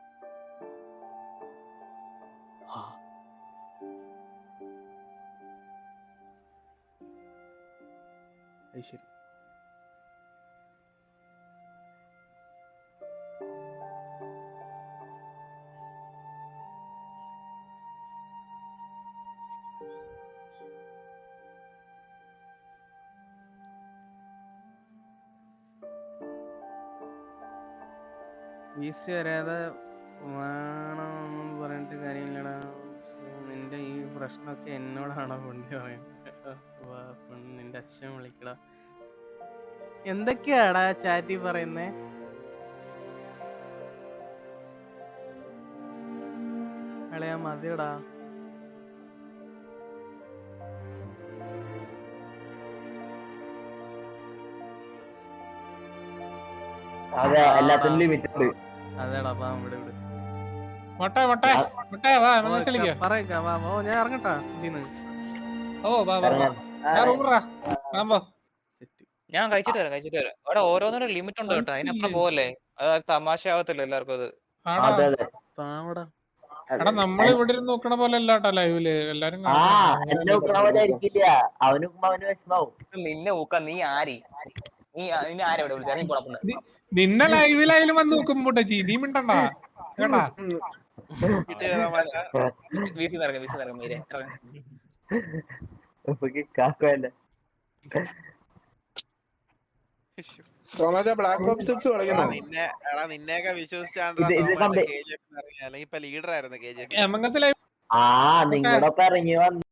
ശരി വീസി വരാതെ വേണമെന്നും പറഞ്ഞിട്ട് കാര്യമില്ലടാ. നിന്റെ ഈ പ്രശ്നമൊക്കെ എന്നോടാണോ കൊണ്ട് പറയുന്നത്? നിന്റെ അച്ഛൻ വിളിക്കടാ. എന്തൊക്കെയാടാ ചാറ്റി പറയുന്നേ? കളയാ മതിയടാ. അതേടാ വാ ഇവിടെ വിട്. ഞാൻ ഇറങ്ങട്ടാ ഇതിന്ന്. ഞാൻ കഴിച്ചിട്ട് വരാം അവിടെ ഓരോന്നിനും ലിമിറ്റ് ഉണ്ട് കേട്ടോ. അതിനപ്പുറം പോവല്ലേ, അത് തമാശ ആവത്തില്ല എല്ലാവർക്കും അത്. നമ്മൾ ഇവിടെ നോക്കണ പോലെ അല്ലാട്ടോ ലൈവില് എല്ലാരും നിന്നെ ഊക്ക. നീ ആരി? നീ ആരെവിടെ വിളിച്ചു? നിന്നെ ലൈവിലായാലും വന്ന് നോക്കുമ്പോട്ടെ നീ മിണ്ടണ്ട കേട്ടാ. ബ്ലാക്ക് ഓപ്സ് 6 കളിക്കുന്നു. നിന്നെയൊക്കെ വിശ്വസിച്ചാണ് ലീഡർ ആയിരുന്നു KGF. നിങ്ങളൊക്കെ ഇറങ്ങി വന്നു.